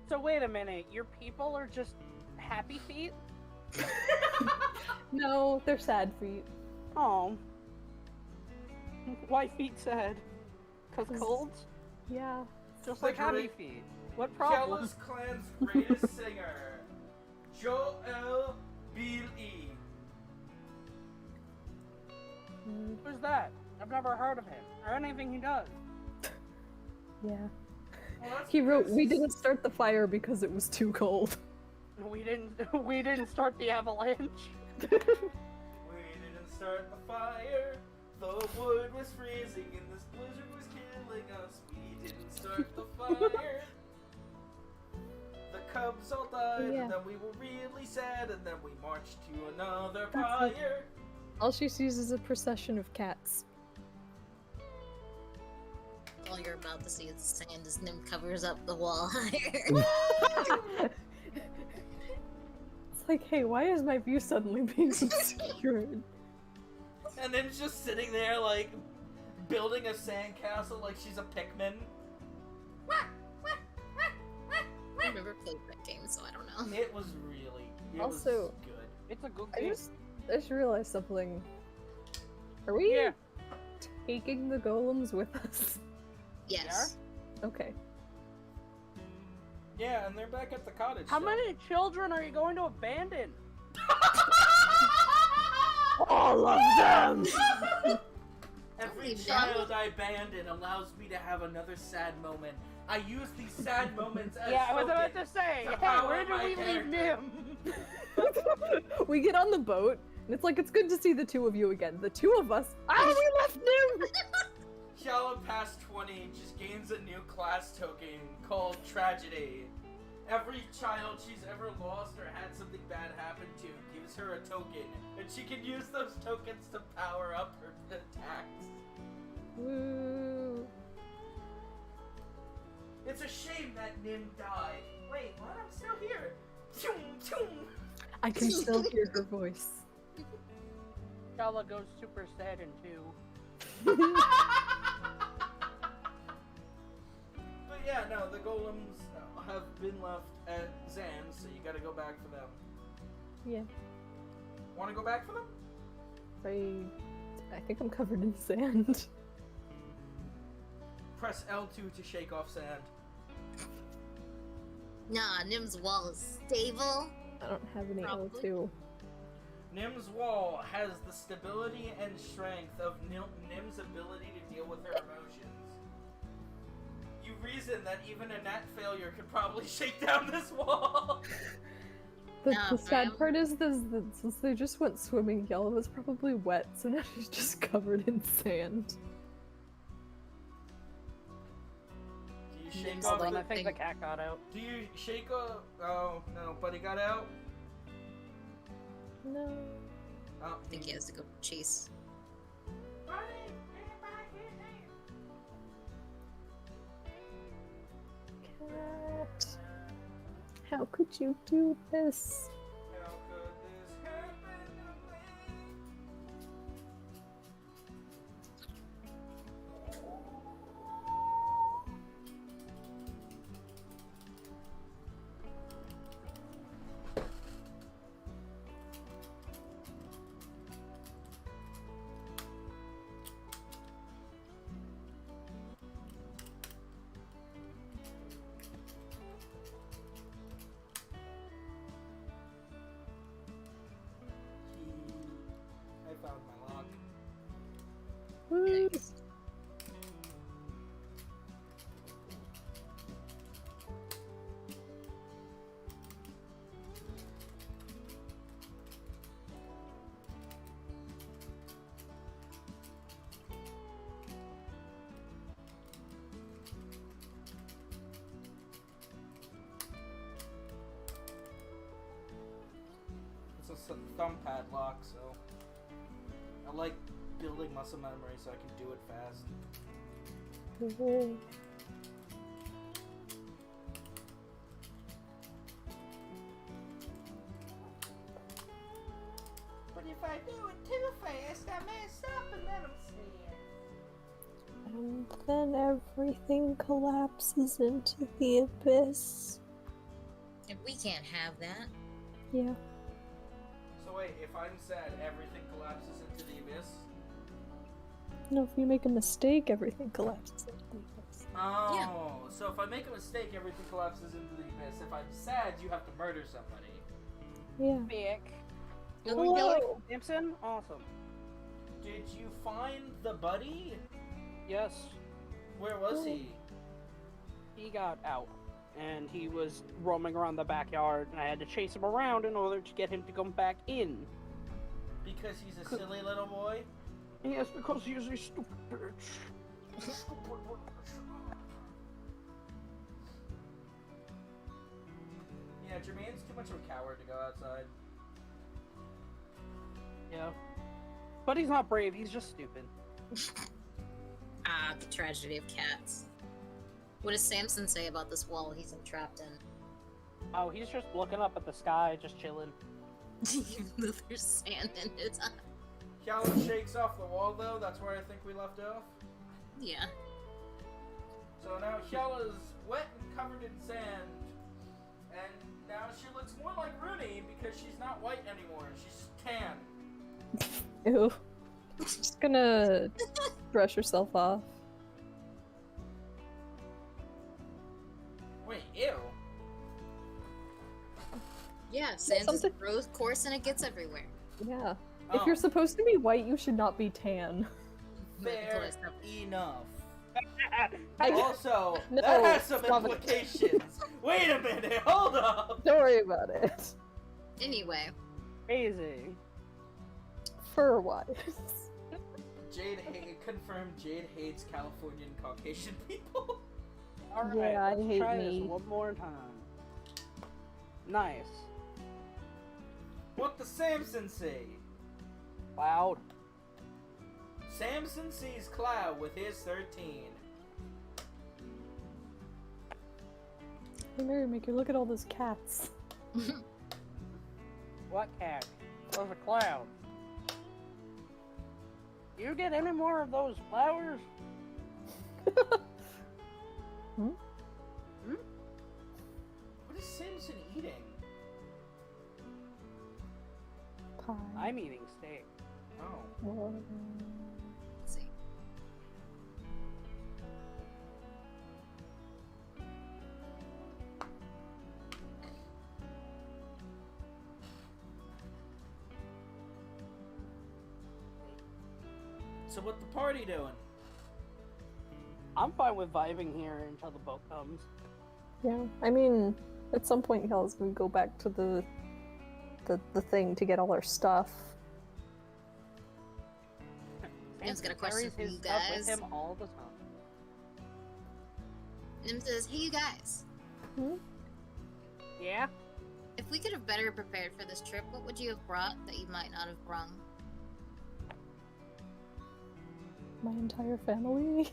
So wait a minute, your people are just happy feet? No, they're sad feet. Oh. Why feet sad? Cause colds? Yeah. Just The like happy great- feet. What problem? Jealous Clan's greatest singer, Joel Billy. Who's that? I've never heard of him or anything he does. Yeah. Well, that's He wrote, because "We didn't start the fire because it was too cold." We didn't start the avalanche. We didn't start the fire. The wood was freezing and this blizzard was killing us. We didn't start the fire. The cubs all died, Yeah. and then we were really sad, and then we marched to another That's like- fire. All she sees is a procession of cats. All you're about to see is sand as Nim covers up the wall higher. It's like, hey, why is my view suddenly being obscured? And then just sitting there, like, building a sandcastle like she's a Pikmin. I've never played that game, so I don't know. It was really, it Also- was good. It's a good I game. just realized something. Are we Yeah. taking the golems with us? Yes. Okay. Yeah, and they're back at the cottage. How so- many children are you going to abandon? All of them! Every Holy child I abandon allows me to have another sad moment. I use these sad moments as Yeah, I was about token to say, to hey, power where did my we leave character. Nim? We get on the boat, and it's like, it's good to see the two of you again. The two of us. Ah, we left Nim! Shallow past 20 just gains a new class token called Tragedy. Every child she's ever lost or had something bad happen to gives her a token, and she can use those tokens to power up her attacks. Woo. It's a shame that Nim died. Wait, what? I'm still here. Choom, choom. I can still hear her voice. Shala goes Super Saiyan 2. But yeah, no, the golems have been left at Zan, so you gotta go back for them. Yeah. Wanna go back for them? I think I'm covered in sand. Press L2 to shake off sand. Nah, Nim's wall is stable. I don't have any Probably. L2. Nim's wall has the stability and strength of Nim's ability to deal with her emotions. You reason that even a nat failure could probably shake down this wall. No, The sad fam. part is this, that since they just went swimming, Yellow was probably wet, so now she's just covered in sand. Do you shake Hold off Hold on, I the... think the cat got out. Do you shake off... Oh, no, Buddy got out? No. Oh. I think he has to go chase. Buddy, anybody here? Cat. How could you do this? How could this happen to me? I found my lock. Woo. It's a thumb pad lock, so I like building muscle memory so I can do it fast. Woo. But if I do it too fast, I mess up and then I'm sad. And then everything collapses into the abyss. If we can't have that. Yeah. So wait, if I'm sad, everything collapses into the abyss? No, if you make a mistake, everything collapses into the abyss. Oh, Yeah. so if I make a mistake, everything collapses into the abyss. If I'm sad, you have to murder somebody. Yeah. Big. Whoa. Hello, Simpson? Awesome. Did you find the buddy? Yes, Where was he? he got out. And he was roaming around the backyard, and I had to chase him around in order to get him to come back in. Because he's a silly little boy? Yes, because he is a stupid bitch. Yeah, Jermaine's too much of a coward to go outside. Yeah. But he's not brave, he's just stupid. Ah, the tragedy of cats. What does Samson say about this wall he's entrapped in? Oh, he's just looking up at the sky, just chilling. Even though there's sand in it. Callum shakes off the wall, though. That's where I think we left off. Yeah. So now Hyella's wet and covered in sand. And now she looks more like Rooney because she's not white anymore. She's tan. Ew. Just gonna brush herself off. Wait, ew. Yeah, sand is a something- growth course and it gets everywhere. Yeah. Oh, If you're supposed to be white, you should not be tan. fair enough. I- Also, No, that has some stop it. implications. Wait a minute, hold up. Don't worry about it. Anyway, Crazy. Fur-wise. Confirmed Jade hates Californian Caucasian people. Alright, Yeah, I let's hate try me. this one more time. Nice. What does Samson say? Loud. Samson sees Cloud with his 13. Hey, Merrymaker, look at all those cats. What cat? There's a cloud. You get any more of those flowers? Hmm? What is Samson eating? Pie. I'm eating steak. Oh. let's see. So what the party doing? I'm fine with vibing here until the boat comes. Yeah, I mean, at some point, Hell's gonna go back to the thing to get all our stuff. Sam's got a Samson question carries for his you stuff guys. with him all the time. Nim says, hey you guys, Yeah? if we could have better prepared for this trip, what would you have brought that you might not have brung? My entire family.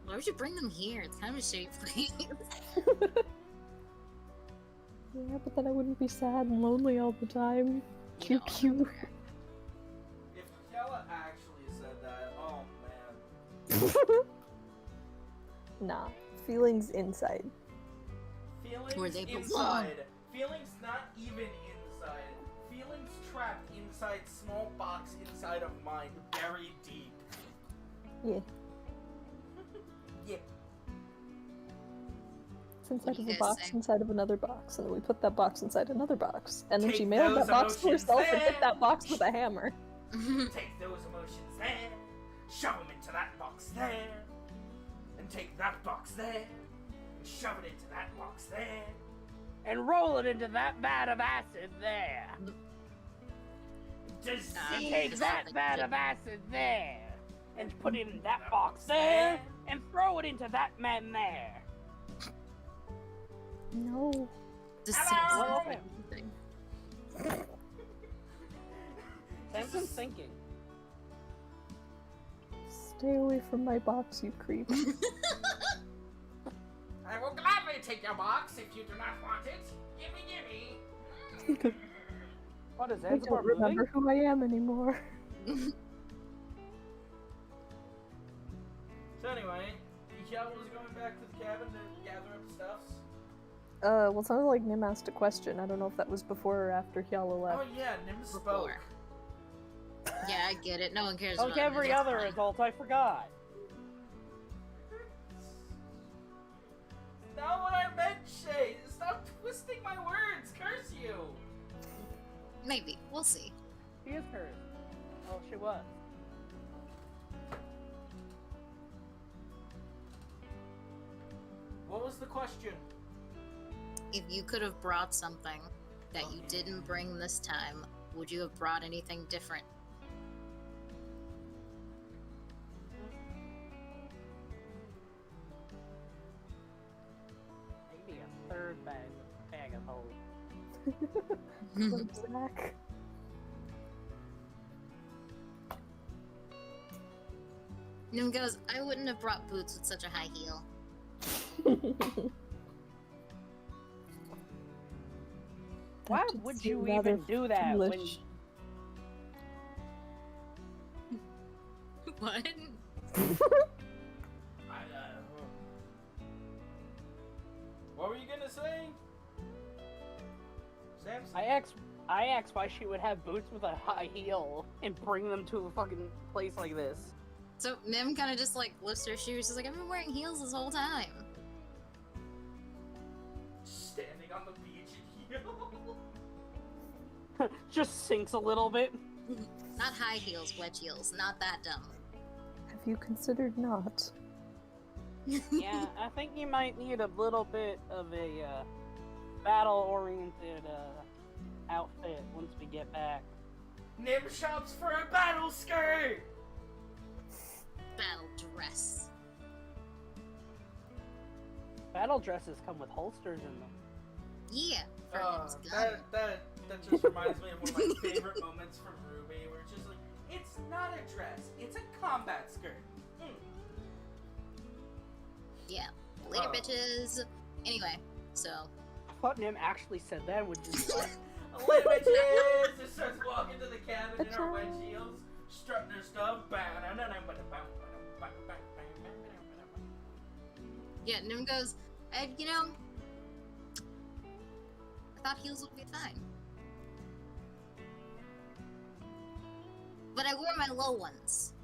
Why would you bring them here? It's kind of a shitty place. Yeah, but then I wouldn't be sad and lonely all the time. Pew No, pew. If Kella actually said that, oh man. Nah, feelings inside. Feelings Where they belong. inside. Feelings not even inside. Feelings trapped inside small box inside of mind, buried deep. Yeah, Yeah. it's inside What do of you a guys box say? inside of another box, and then we put that box inside another box, and then Take she mailed those that box to emotions herself and there. hit that box with a hammer. Take those emotions there, shove them into that box there, and take that box there, and shove it into that box there. And roll it into that vat of acid there. Just And Yeah, take it's that something vat good. of acid there. And put it in that box there. And throw it into that man there. No. Just Hello? Samson thing. Samson's thinking. Stay away from my box, you creep. I will gladly take your box if you do not want it. Gimme. What is I Zanzibar don't remember moving? who I am anymore. So anyway, Mikel was going back to the cabin to gather up stuffs. Well, it sounded like Nim asked a question. I don't know if that was before or after Hyala Oh left. yeah, Nim spoke. Before. Yeah, I get it. No one cares Like about every Nim, it's other fine. adult, I forgot. Not what I meant, Shay. Stop twisting my words. Curse you. Maybe. We'll see. She is hers. Well, she was. What was the question? If you could have brought something that you didn't bring this time, would you have brought anything different? Maybe a third bag of holes. Zach. Nim goes, I wouldn't have brought boots with such a high heel. Why would you even do that when... What? What were you gonna say? Samson? I asked why she would have boots with a high heel and bring them to a fucking place like this. So Nim kind of just like lifts her shoes. She's like, I've been wearing heels this whole time. Standing on the beach in heels. Just sinks a little bit. Not high heels, wedge heels. Not that dumb. Have you considered not? Yeah, I think you might need a little bit of a battle-oriented outfit once we get back. Nim shops for a battle skirt. Battle dress. Battle dresses come with holsters in them. Yeah. For Nim's gun. That just reminds me of one of my favorite moments from Ruby, where it's just like, it's not a dress, it's a combat skirt. Yeah. Later, bitches. Anyway, so. I thought Nim actually said that, which is like, Later, bitches! Just starts walking to the cabin in her wedge heels, strutting her stuff. Yeah, Nim goes, I thought heels would be fine. But I wore my low ones.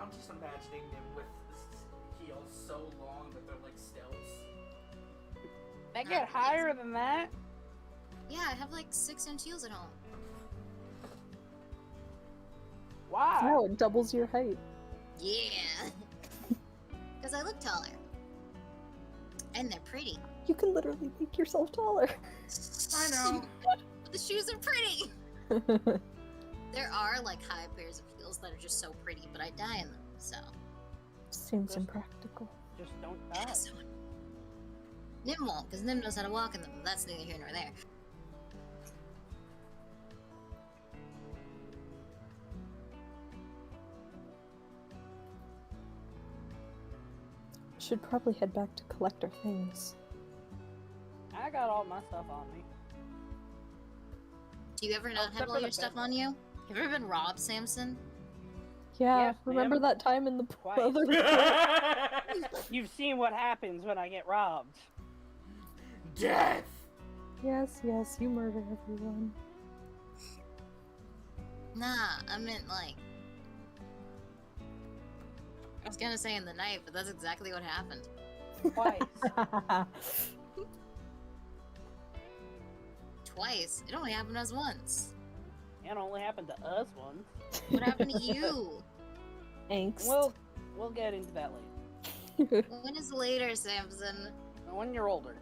I'm just imagining them with heels so long that they're like stilts. they get higher than that. Yeah, I have like 6-inch heels at home. Why? No, it doubles your height. Yeah. Because I look taller. And they're pretty. You can literally make yourself taller. I know. But the shoes are pretty. There are like high pairs of heels that are just so pretty, but I die in them, so. Seems impractical. Just don't die. Yeah, so Nim won't, because Nim knows how to walk in them. That's neither here nor there. Should probably head back to collect our things. I got all my stuff on me. Do you ever not except have all for your the stuff bed. on you? Have you ever been robbed, Samson? Yeah, Yes, remember ma'am. that time in the Twice. other You've seen what happens when I get robbed. Death! Yes, yes, you murder everyone. Nah, I meant like... I was gonna say in the night, but that's exactly what happened. Twice. Twice. It only happened to us once. It only happened to us once. What happened to you? Angst. We'll get into that later. When is later, Samson? When you're older.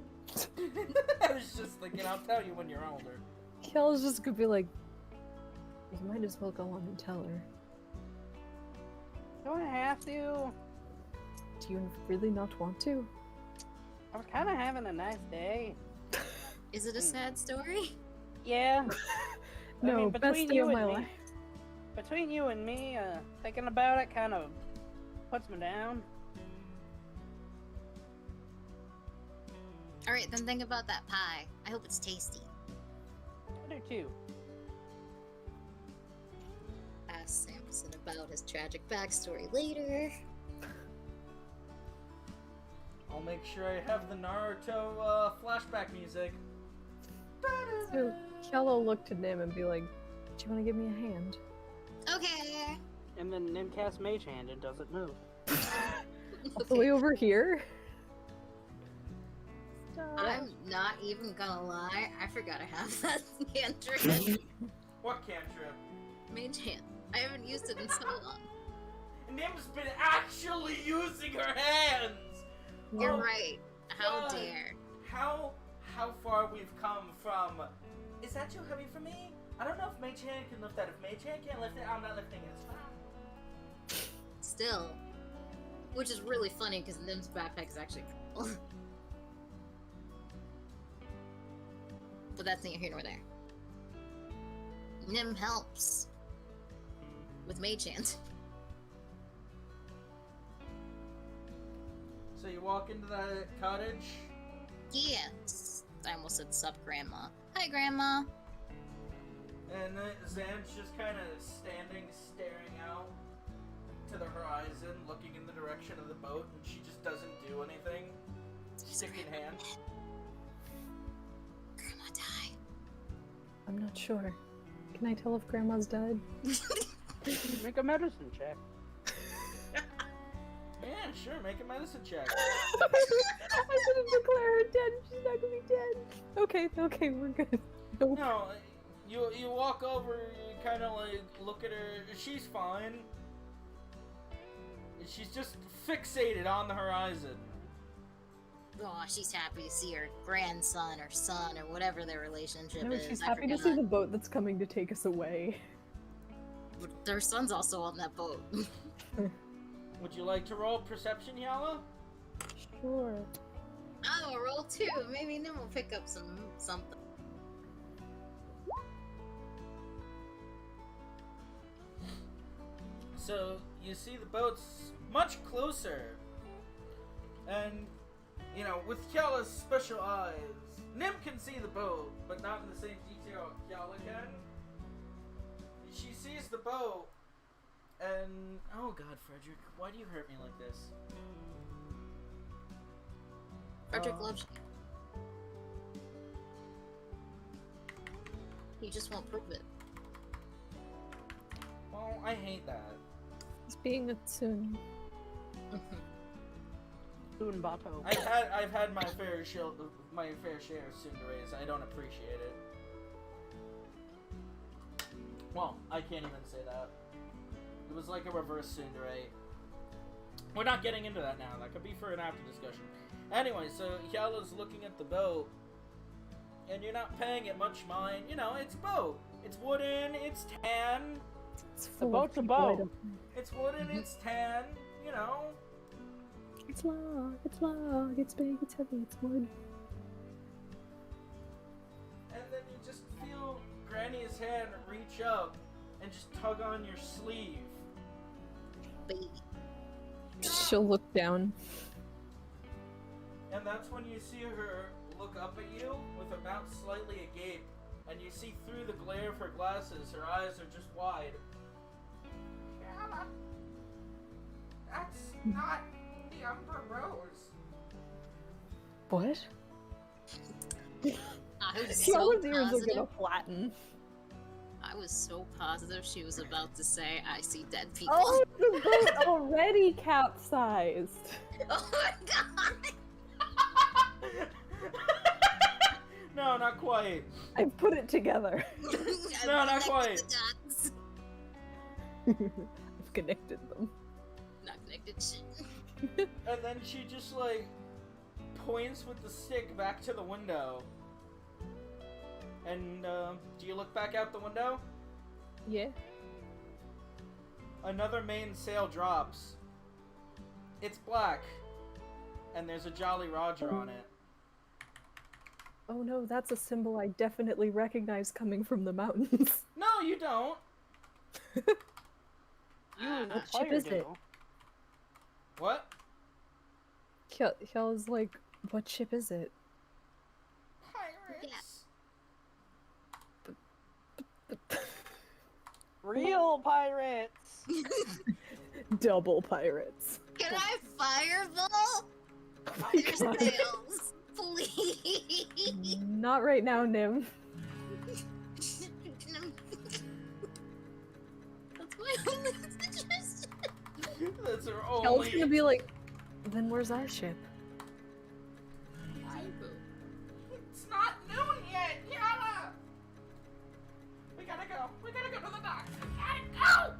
I was just thinking, I'll tell you when you're older. Kel's just gonna be like, you might as well go on and tell her. Do I have to? Do you really not want to? I was kind of having a nice day. Is it a sad story? Yeah. I No, mean, best between day you of and my me, life. between you and me, thinking about it kind of puts me down. Alright, then think about that pie. I hope it's tasty. I do too. Ask Samson about his tragic backstory later. Oh make sure I have the Naruto flashback music. So Kjell will look to Nim and be like, "Do you want to give me a hand?" Okay. And then Nim casts Mage Hand and doesn't move. All the way over here. Stop. I'm not even gonna lie. I forgot I have that cantrip. What cantrip? Mage hand. I haven't used it in so long. Nim's been actually using her hands! You're Oh, right. How God. dare. How far we've come from... Is that too heavy for me? I don't know if Mage Hand can lift that. If Mage Hand can't lift it, I'm not lifting it. It's fine. Still. Which is really funny because Nim's backpack is actually cool. But that's neither here nor there. Nim helps. With Mage Hand. So you walk into the cottage. Yes. I almost said sup, Grandma. Hi, Grandma. And Zan's just kind of staring out to the horizon, looking in the direction of the boat, and she just doesn't do anything. Stick in hand. Grandma died. I'm not sure. Can I tell if Grandma's dead? Make a medicine check. Yeah, sure, make a medicine check. I didn't declare her dead. She's not gonna be dead. Okay, we're good. Nope. No, you walk over, you kind of like look at her. She's fine. She's just fixated on the horizon. Oh, she's happy to see her grandson or son or whatever their relationship No, is. she's I happy to forgot. see the boat that's coming to take us away. But their son's also on that boat. Would you like to roll perception, Yala? Sure. Oh, roll 2. Maybe then we'll pick up something. So you see the boat's much closer, and you know, with Kyala's special eyes, Nim can see the boat, but not in the same detail Kyala can. She sees the boat, and oh God, Frederick, why do you hurt me like this? Frederick loves you. He just won't prove it. Well, I hate that. He's being a Tsun. Soon Bato. I've had my fair share of tsunderes. I don't appreciate it. Well, I can't even say that. It was like a reverse tsundere. We're not getting into that now. That could be for an after discussion. Anyway, so Yala's looking at the boat, and you're not paying it much mind. You know, it's a boat. It's wooden. It's tan. It's The full of boat's a people I boat. don't- It's wooden. It's tan. You know. It's long, it's big, it's heavy, it's wood. And then you just feel Granny's hand reach up and just tug on your sleeve. Baby. She'll look down. And that's when you see her look up at you with her mouth slightly agape, and you see through the glare of her glasses, her eyes are just wide. Shanna, that's not the Umber Rose. What? I was She so always ears are positive. gonna flatten. I was so positive she was about to say, "I see dead people." Oh, the boat already capsized. Oh my god! No, not quite. I put it together. No, not quite. The dots. I've connected them. Not connected shit. And then she just like points with the stick back to the window. And do you look back out the window? Yeah. Another mainsail drops. It's black. And there's a Jolly Roger on it. Oh no, that's a symbol I definitely recognize coming from the mountains. No, you don't. You and the What ship fire is it? do. What? Kjell's like, what ship is it? Pirates. Real pirates! Double pirates. Can I fireball? Your sails, please. Not right now, Nim. That's my only suggestion. That's her Kel's only. gonna be like, then where's our ship? It's not noon yet, Yana! We gotta go. We gotta go to the docks. We gotta go!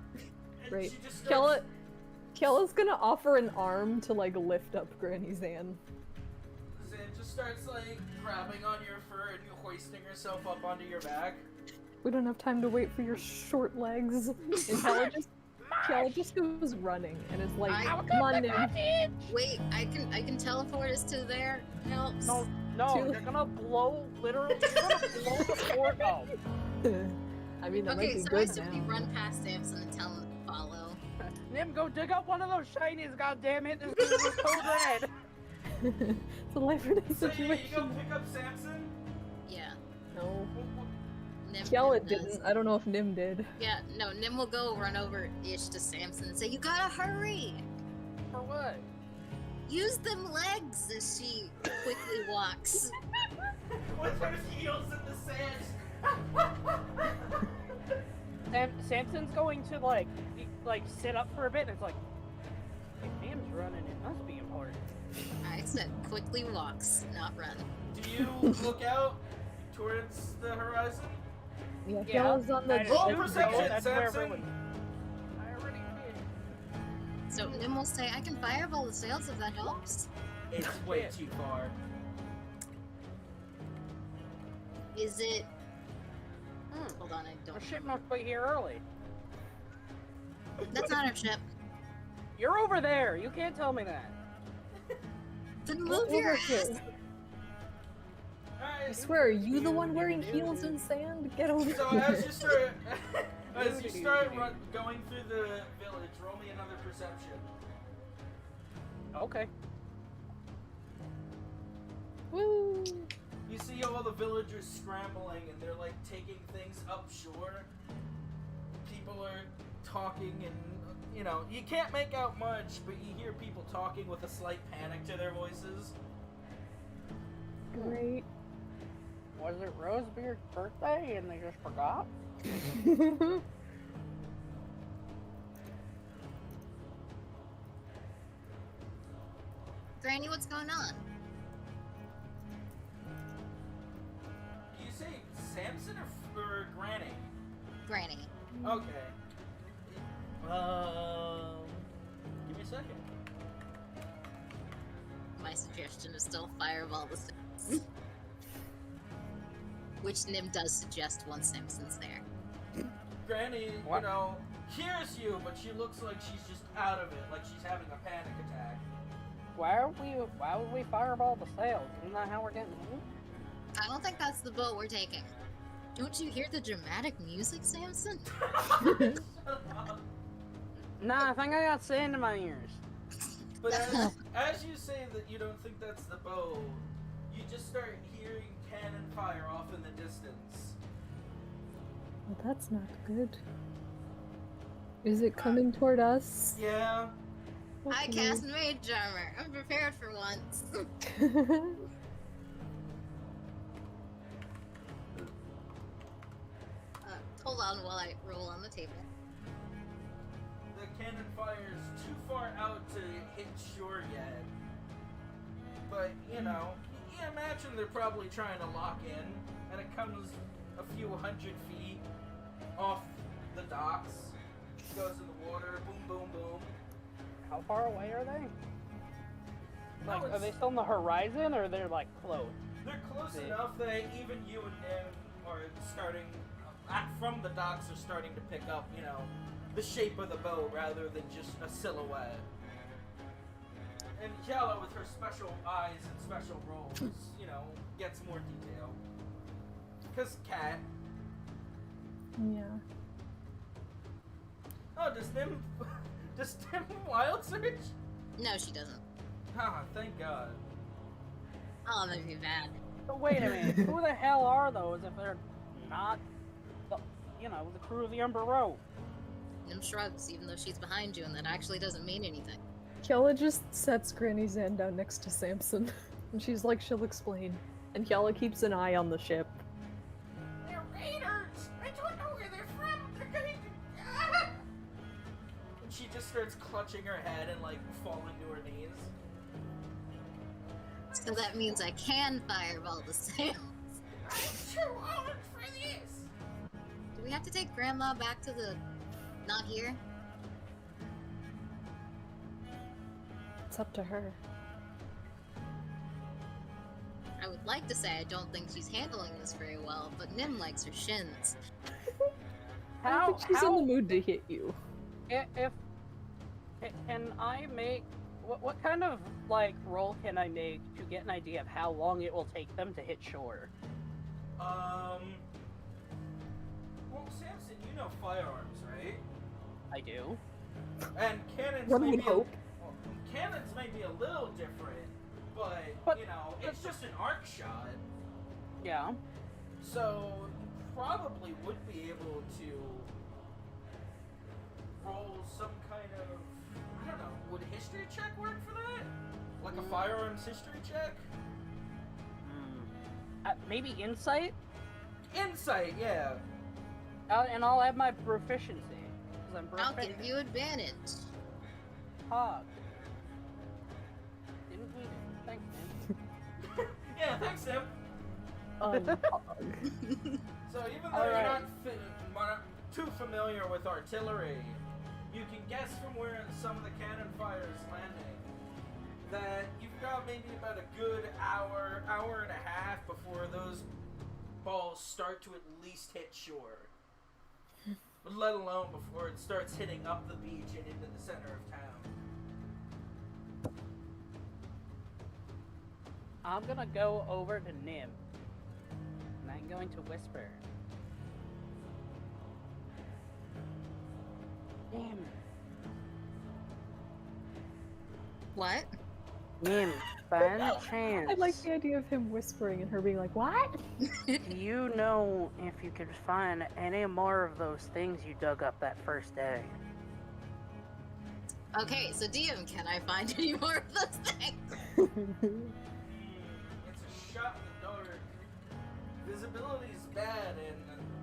And Right. she just starts... Kella's gonna offer an arm to like lift up Granny Zan. Zan just starts like grabbing on your fur and hoisting herself up onto your back. We don't have time to wait for your short legs. And Kella just goes running and is like, come on, Nim. Wait, I can teleport us to there. Helps. No, you're gonna blow, literally, you're gonna blow the fort up. I mean, that Okay, might be so I good simply now. run past Samson and tell him to follow. Nim, go dig up one of those shinies, goddammit! This is code red! It's a life or death So you go situation. pick up Samson? Yeah. No. Nim Kella does. didn't. I don't know if Nim did. Yeah, no, Nim will go run over-ish to Samson and say, you gotta hurry! For what? Use them legs as she quickly walks. With her heels in the sand. Samson's going to like sit up for a bit, and it's like, if Nim's running, it must be important. I said quickly walks, not run. Do you look out towards the horizon? Yeah, Yeah, Kella's on the I Roll assume so, perception, that's where Samson. everyone- I already did. So Nim will say, I can fireball the sails if that helps. It's way too far. Is it... Hold on, I The don't... ship must be here early. That's not our ship. You're over there. You can't tell me that. Then move your ass! Alright. I swear, are you the one wearing heels in sand? Get over So here. as you start going through the village, roll me another perception. Okay. Woo! You see all the villagers scrambling and they're like taking things up shore. People are talking and, you know, you can't make out much, but you hear people talking with a slight panic to their voices. Great. Was it Rosebeard's birthday and they just forgot? Granny, what's going on? Do you say Samson or Granny? Granny. Okay. Give me a second. My suggestion is still fireball the sails. Which Nim does suggest once Samson's there. Granny, What? you know, hears you, but she looks like she's just out of it, like she's having a panic attack. Why would we fireball the sails? Isn't that how we're getting home? I don't think that's the boat we're taking. Don't you hear the dramatic music, Samson? Nah, I think I got sand in my ears. But as you say that you don't think that's the bow, you just start hearing cannon fire off in the distance. Well, that's not good. Is it coming toward us? Yeah. I cast mage armor. I'm prepared for once. Hold on while I roll on the table. The cannon fire is too far out to hit shore yet. But, you know, you imagine they're probably trying to lock in, and it comes a few hundred feet off the docks, goes in the water, boom, boom, boom. How far away are they? Like, No, are they still on the horizon, or they're like close? They're close See. enough that even you and Nim are starting, from the docks are starting to pick up, you know, the shape of the boat rather than just a silhouette. And Yella, with her special eyes and special rolls, you know, gets more detail. Because cat. Yeah. Oh, does Nim wild search? No, she doesn't. Ah, thank God. Oh, that'd be bad. But wait a minute, who the hell are those if they're not, the, you know, the crew of the Umber Road? Nim shrugs, even though she's behind you, and that actually doesn't mean anything. Kiala just sets Granny Zan down next to Samson, and she's like, she'll explain. And Kiala keeps an eye on the ship. They're raiders! I don't know where they're from! They're going to... Ah! And she just starts clutching her head and, like, falling to her knees. So that means I can fireball the sails. I'm too old for this! Do we have to take Grandma back to the... not here? It's up to her. I would like to say I don't think she's handling this very well, but Nim likes her shins. I don't think she's in the mood to hit you. If can I make what kind of like roll can I make to get an idea of how long it will take them to hit shore? Well, Samson, you know firearms, right? I do. And cannons One may would be hope. well, cannons may be a little different, but you know, it's just an arc shot. Yeah. So you probably would be able to roll some kind of, I don't know, would a history check work for that? Like a firearms history check? Maybe insight? Insight, yeah. And I'll add my proficiency. 'Cause I'm I'll proficient. give you advantage. Hog. Didn't need it. Thanks, man. Yeah, thanks, Tim. So even though you're not too familiar with artillery, you can guess from where some of the cannon fire is landing that you've got maybe about a good hour and a half before those balls start to at least hit shore. Let alone before it starts hitting up the beach and into the center of town. I'm gonna go over to Nim. And I'm going to whisper. Nim. What? Nim, by any chance, I like the idea of him whispering and her being like, what? do you know if you could find any more of those things you dug up that first day? Okay, so DM, can I find any more of those things? It's a shot in the dark. Visibility's bad, and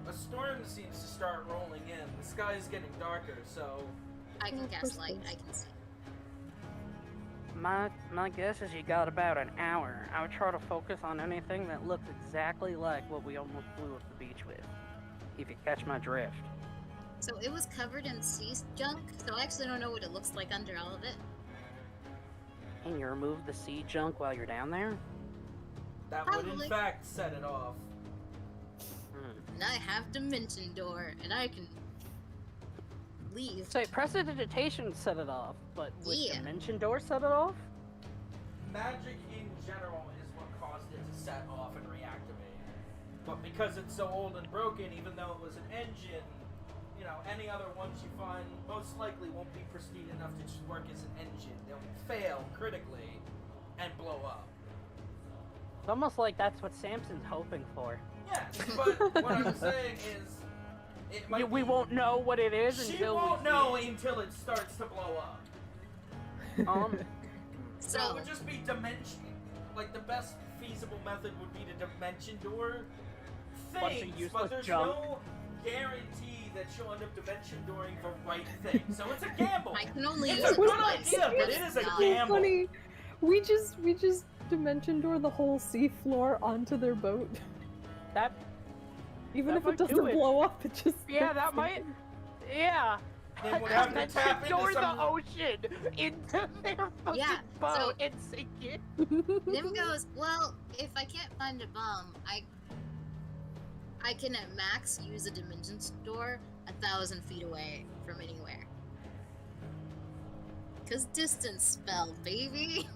a storm seems to start rolling in. The sky is getting darker, so I can cast light, I can see. My guess is you got about an hour. I would try to focus on anything that looked exactly like what we almost blew up the beach with. If you catch my drift. So it was covered in sea junk, so I actually don't know what it looks like under all of it. Can you remove the sea junk while you're down there? that would Probably. in fact set it off. And I have Dimension Door, and I can leave. So prestidigitation set it off, but would Yeah. Dimension Door set it off? Magic in general is what caused it to set off and reactivate. But because it's so old and broken, even though it was an engine, you know, any other ones you find most likely won't be pristine enough to just work as an engine. They'll fail critically and blow up. It's almost like that's what Samson's hoping for. Yes, but what I'm saying is, it might We be- won't know what it is She until won't we see know it. until it starts to blow up. So it So, would just be dimension. Like the best feasible method would be to dimension door Bunch of things, useless but there's junk. no guarantee that she'll end up dimension dooring the right thing. So it's a gamble. I can only It's use a it good once, idea, but but it is a not- gamble. Funny. We just dimension door the whole sea floor onto their boat. That Even That if might it doesn't do it. blow up, it just yeah, that might yeah. Then we'd have to tap into Door some- the ocean into their fucking Yeah, boat so- and sink it. Nim goes, well, if I can't find a bomb, I can at max use a dimension door 1,000 feet away from anywhere. Cause distance spell, baby.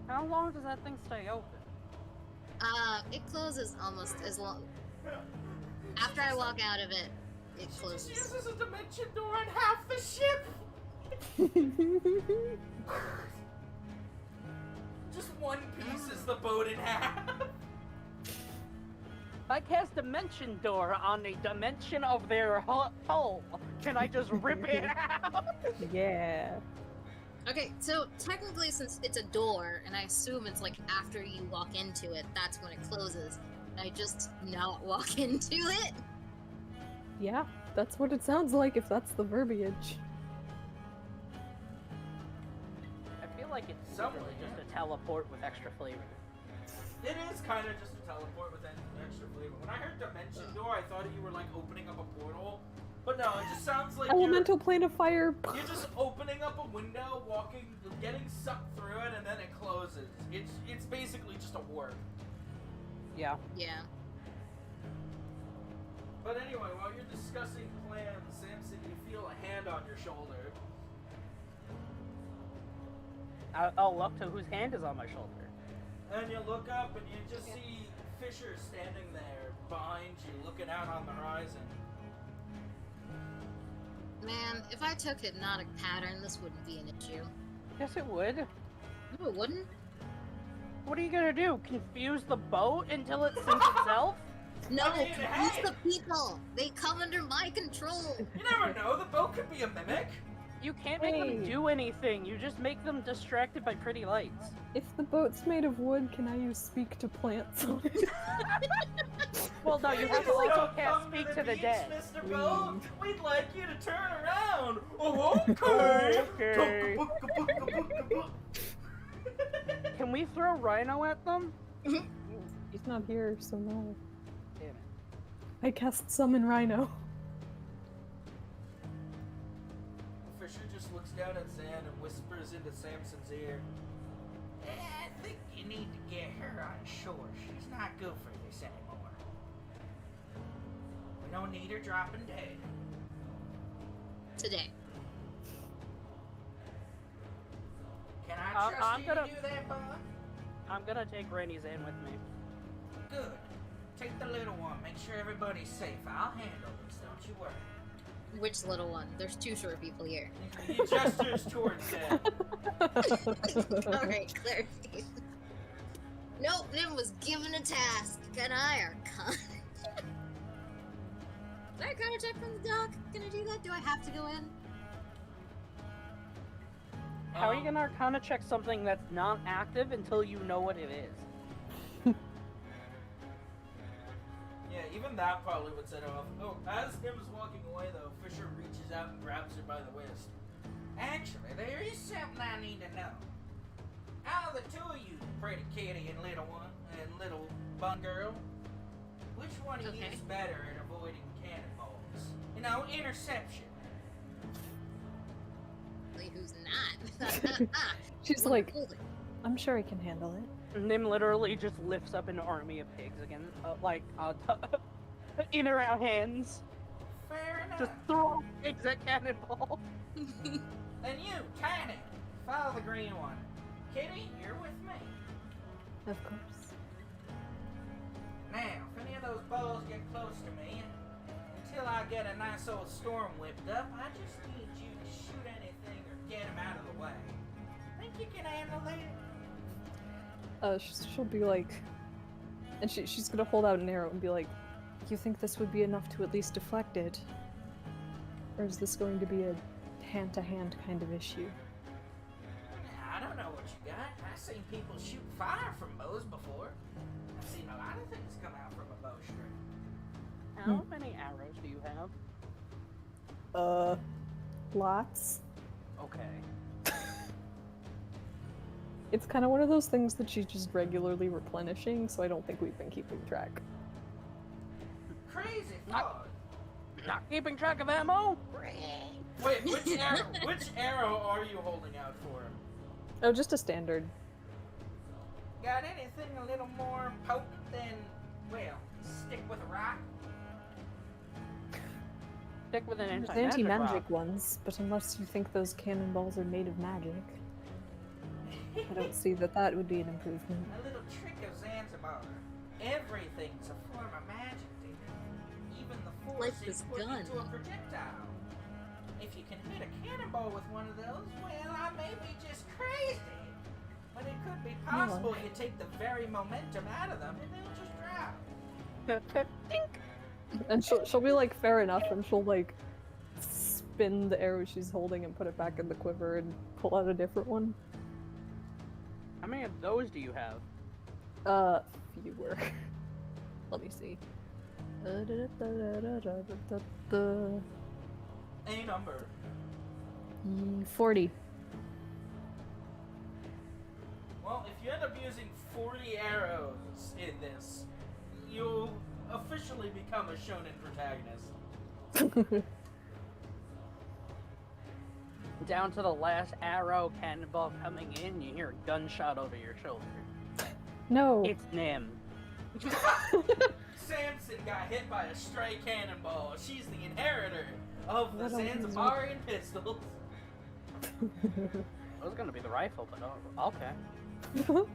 How long does that thing stay open? It closes almost as long. After I walk out of it, it She closes. uses a dimension door on half the ship. Just one piece is the boat in half. If I cast Dimension Door on a dimension of their hull, can I just rip it out? Yeah. Okay, so technically, since it's a door, and I assume it's like after you walk into it, that's when it closes. I just not walk into it. Yeah, that's what it sounds like if that's the verbiage. I feel like it's Somewhere, literally just yeah. a teleport with extra flavor. It is kind of just a teleport with an extra flavor. When I heard dimension door, I thought you were like opening up a portal. But no, it just sounds like Elemental plane of fire. you're just opening up a window, walking, getting sucked through it, and then it closes. It's basically just a warp. Yeah. Yeah. But anyway, while you're discussing plans, Samson, you feel a hand on your shoulder. I'll look to whose hand is on my shoulder. And you look up and you just see Fisher standing there behind you, looking out on the horizon. Man, if I took hypnotic pattern, this wouldn't be an issue. Yes, it would. No, it wouldn't. What are you gonna do? Confuse the boat until it sinks itself? No, I mean, confuse hey! the people. They come under my control. You never know, the boat could be a mimic. You can't make them Hey. do anything. You just make them distracted by pretty lights. If the boat's made of wood, can I use speak to plants on it? Well, no, you have to Please also don't cast come speak the to the beach, dead. Mr. Boat. We'd like you to turn around. Oh, okay. Okay. Book. Can we throw Rhino at them? He's not here, so no. Damn it. I cast summon Rhino. Fisher just looks down at Zan and whispers into Samson's ear. I think you need to get her on shore. She's not good for this anymore. We don't need her dropping dead. Today. Can I trust I'm you gonna- to do that, Bob? I'm gonna take Rainey's in with me. Good. Take the little one. Make sure everybody's safe. I'll handle this. Don't you worry. Which little one? There's two short people here. He gestures towards them. Alright, clarification. Nope, Nim was given a task, and I are con. Did I counter check from the dock? Can I do that? Do I have to go in? How are you gonna Arcana check something that's not active until you know what it is? Yeah, even that probably would set her off. Oh, as Nim's walking away, though, Fisher reaches out and grabs her by the waist. Actually, there is something I need to know. Out of the two of you, pretty kitty and little one, and little bun girl, which one of you Okay. is better at avoiding cannonballs? You know, interception. Like, who's not? She's One like, holding. I'm sure I can handle it. Nim literally just lifts up an army of pigs again, in her hands. Fair enough. Just throw pigs at cannonball. And you, Tiny, follow the green one. Kitty, you're with me. Of course. Now, if any of those balls get close to me, until I get a nice old storm whipped up, I just need you to shoot anything or get them out of the way. Think you can handle that? She'll be like, and she's gonna hold out an arrow and be like, you think this would be enough to at least deflect it? Or is this going to be a hand-to-hand kind of issue? I don't know what you got. I've seen people shoot fire from bows before. I've seen a lot of things come out from a bowstring. How many arrows do you have? Lots. Okay. It's kind of one of those things that she's just regularly replenishing, so I don't think we've been keeping track. Crazy Not- thought. Not keeping track of ammo? Wait, which arrow are you holding out for him? Oh, just a standard. Got anything a little more potent than, well, stick with a rock? Stick with an There's anti-magic rock. anti-magic ones, but unless you think those cannonballs are made of magic, I don't see that would be an improvement. A little trick of Zanzibar. Everything's a form of magic, dear. Even the force Like is this put gun. into a projectile. If you can hit a cannonball with one of those, well, I may be just crazy. But it could be possible you take the very momentum out of them and they'll just drop. Dink. And she'll be like, fair enough, and she'll like spin the arrow she's holding and put it back in the quiver and pull out a different one. How many of those do you have? Fewer. Let me see. A number. 40. Well, if you end up using 40 arrows in this, you'll officially become a shonen protagonist. Down to the last arrow, cannonball coming in, you hear a gunshot over your shoulder. No. It's Nim. Samson got hit by a stray cannonball. She's the inheritor of the What a Zanzibarian pistols. It was gonna be the rifle, but okay. Well,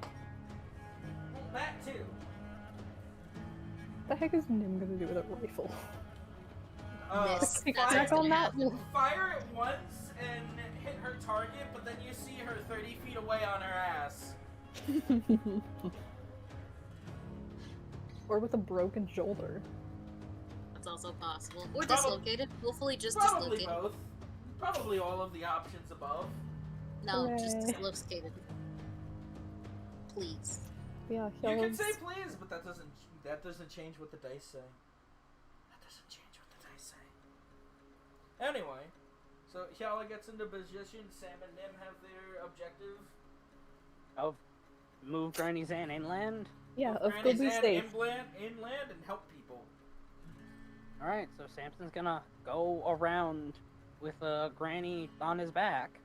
that too. The heck is Nim gonna do with a rifle? Miss. Tic That's tac what's on gonna that happen. one. Fire it once and hit her target, but then you see her 30 feet away on her ass. Or with a broken shoulder. That's also possible. Or Probably- dislocated. Hopefully just Probably dislocated. both. Probably all of the options above. No, just Hooray. dislocated. Please. Yeah, You can Helen. say please, but that doesn't change what the dice say. That doesn't change what the dice say. Anyway, so Hyala gets into position. Sam and Nim have their objective. Of move Granny Zan inland. Yeah, Move of Granny go be Zan safe. inland and help people. Alright, so Samson's gonna go around with Granny on his back,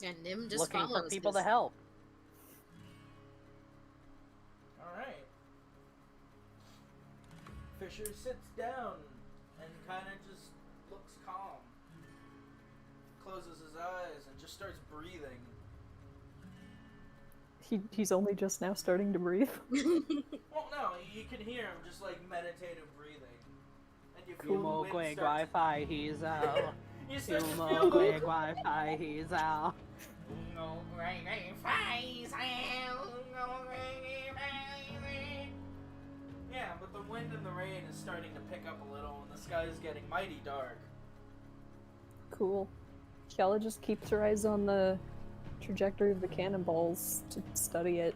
And Nim just looking follows. for people to his- help. Alright. Fisher sits down and kind of just looks calm. Closes his eyes and just starts breathing. He's only just now starting to breathe. Well, no, you can hear him just like meditative breathing. And you feel the Kumo wind Gwe start to- Wi-Fi, he's out. You start to feel Kumo Gwe the... Wi-Fi, he's out. Yeah, but the wind and the rain is starting to pick up a little and the sky is getting mighty dark. Cool. Kiala just keeps her eyes on the trajectory of the cannonballs to study it.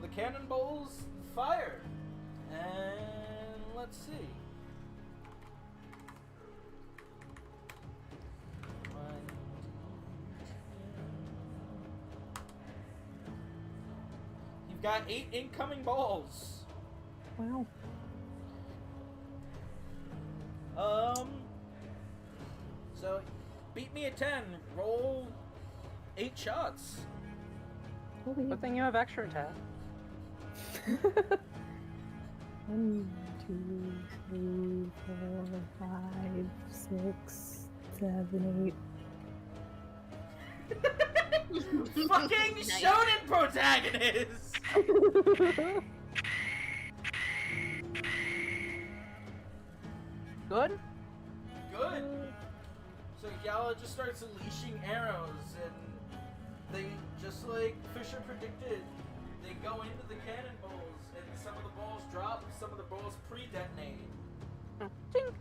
The cannonballs fire. And let's see. One, two. You've got 8 incoming balls. Wow. So beat me at 10. Roll 8 shots. Holy. Good thing you have extra attack. 1, 2, 3, 4, 5, 6, 7, 8. Fucking Nice. shonen protagonist! 8. Good? Good. So Yala just starts unleashing arrows, and they, just like Fisher predicted, they go into the cannonballs, and some of the balls drop, some of the balls pre-detonate. Tink.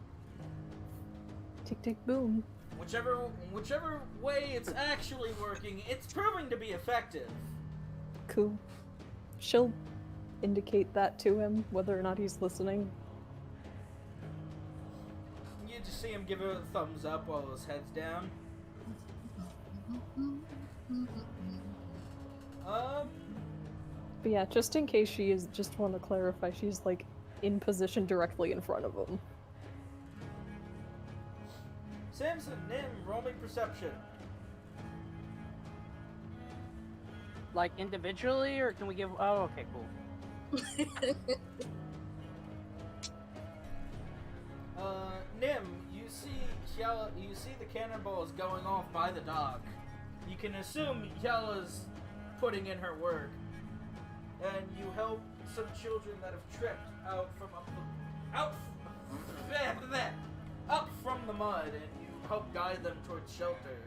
Tick tick boom. Whichever way it's actually working, it's proving to be effective. Cool. She'll indicate that to him, whether or not he's listening. You just see him give it a thumbs up while his head's down. But yeah, just in case she is, just want to clarify, she's like in position directly in front of him. Samson, Nim, roll me perception. Like individually, or can we give? Oh, okay, cool. Nim, you see the cannonballs going off by the dock. You can assume Yella's putting in her work, and you help some children that have tripped up from the mud, and you help guide them towards shelter.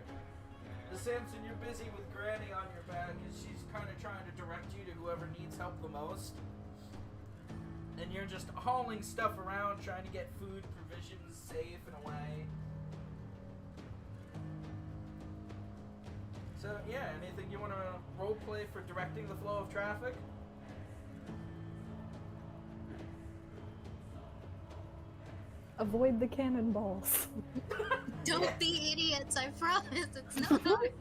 The Samson, you're busy with Granny on your back, as she's kind of trying to direct you to whoever needs help the most. and you're just hauling stuff around, trying to get food, provisions safe and away. So yeah, anything you want to roleplay for directing the flow of traffic? Avoid the cannonballs. Don't be idiots, I promise. It's not hard.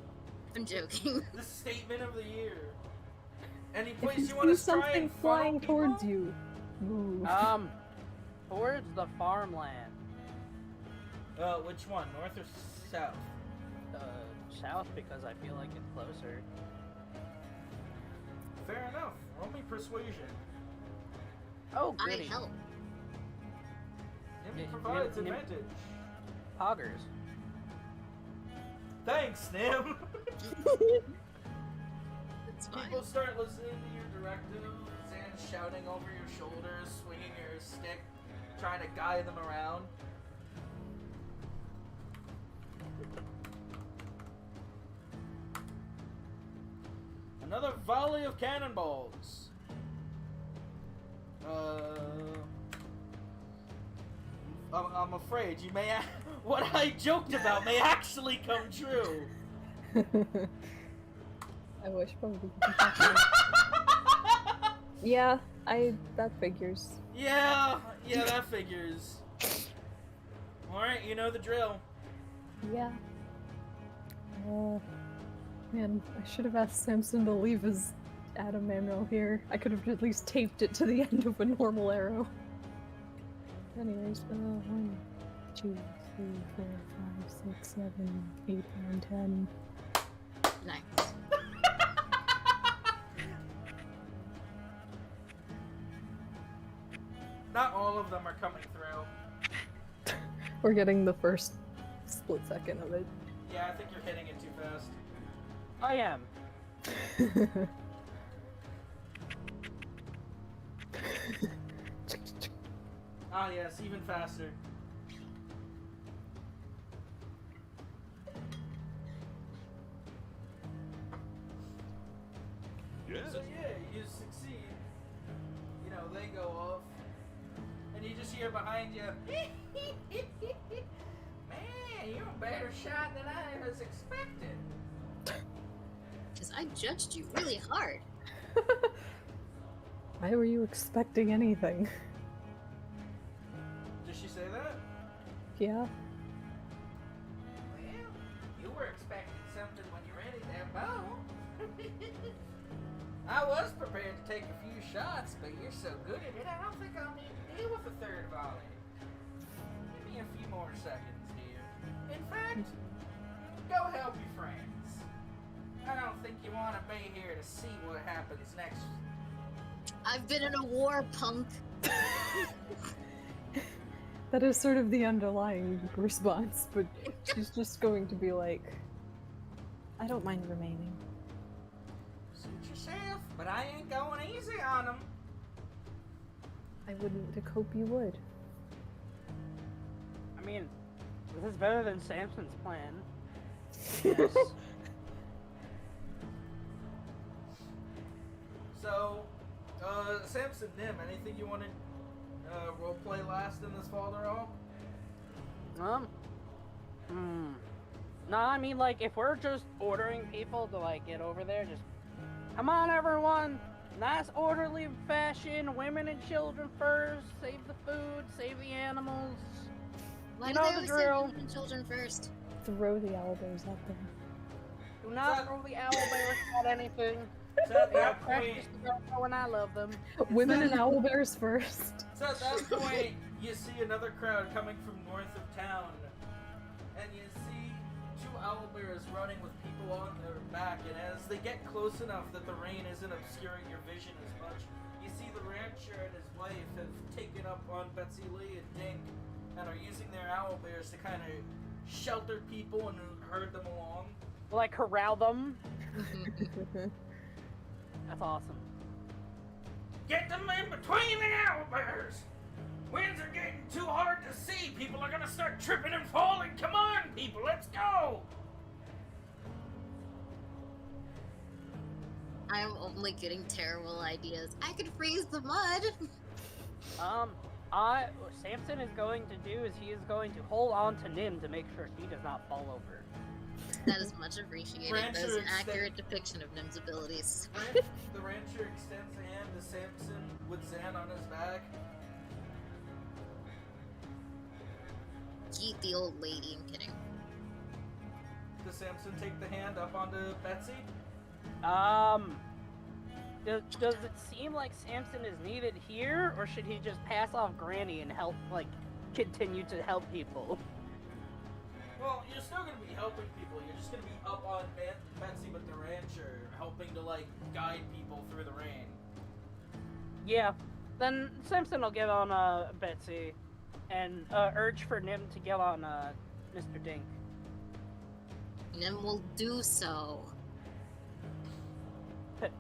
I'm joking. The statement of the year. Any If place you you want see to try something and flying funnel towards people? you, move. Towards the farmland. Which one, north or south? South, because I feel like it's closer. Fair enough. Roll me persuasion. Oh, I goody. help. Nim provides Nim- advantage. Poggers. Thanks, Nim. It's fine. People start listening to your directives and shouting over your shoulders, swinging your stick, trying to guide them around. Another volley of cannonballs. I'm afraid you may. What I joked about may actually come true. I wish probably. Yeah, that figures. Yeah, that figures. Alright, you know the drill. Yeah. Man, I should have asked Samson to leave his atom ammo here. I could have at least taped it to the end of a normal arrow. Anyways, 1, 2, 3, 4, 5, 6, 7, 8, 9, 10. Nice. Not all of them are coming through. We're getting the first split second of it. Yeah, I think you're hitting it too fast. I am. Ah, yes, even faster. So yeah, you succeed. You know, they go off. And you just hear behind you, man, you're a better shot than I was expecting. Because I judged you really hard. Why were you expecting anything? Did she say that? Yeah. Well, you were expecting something when you read it that bow. I was prepared to take a few shots, but you're so good at it, I don't think I'll need to deal with a third volley. Give me a few more seconds, dear. In fact, go help your friends. I don't think you want to be here to see what happens next. I've been in a war, punk. That is sort of the underlying response, but she's just going to be like, I don't mind remaining. Suit yourself, but I ain't going easy on them. I wouldn't to hope you would. I mean, this is better than Samson's plan. Yes. So, Samson, Nim, anything you want to roleplay last in this Falderall? No, I mean, like, if we're just ordering people to, like, get over there, just, come on, everyone, nice orderly fashion, women and children first, save the food, save the animals. Why You do know they the always drill. say women and children first? Throw the owlbears at them. Do not throw the owlbears at anything. So at They are that point, precious to go, and I love them. Women and owlbears first. you see another crowd coming from north of town, and you see two owlbears running with people on their back, and as they get close enough that the rain isn't obscuring your vision as much, you see the rancher and his wife have taken up on Betsy Lee and Dink, and are using their owlbears to kind of shelter people and herd them along. Like, corral them. That's awesome. Get them in between the owlbears! Winds are getting too hard to see. People are gonna start tripping and falling. Come on, people, let's go! I'm only getting terrible ideas. I could freeze the mud. What Samson is going to do is he is going to hold on to Nim to make sure he does not fall over. That is much appreciated. That is an accurate depiction of Nim's abilities. The rancher extends a hand to Samson with Zan on his back. Yeet the old lady, I'm kidding. Does Samson take the hand up onto Betsy? Does it seem like Samson is needed here, or should he just pass off Granny and help, like, continue to help people? Well, you're still gonna be helping people. You're just gonna be up on Betsy with the rancher, helping to, like, guide people through the rain. Yeah, then Samson will get on, Betsy, and, urge for Nim to get on, Mr. Dink. Nim will do so.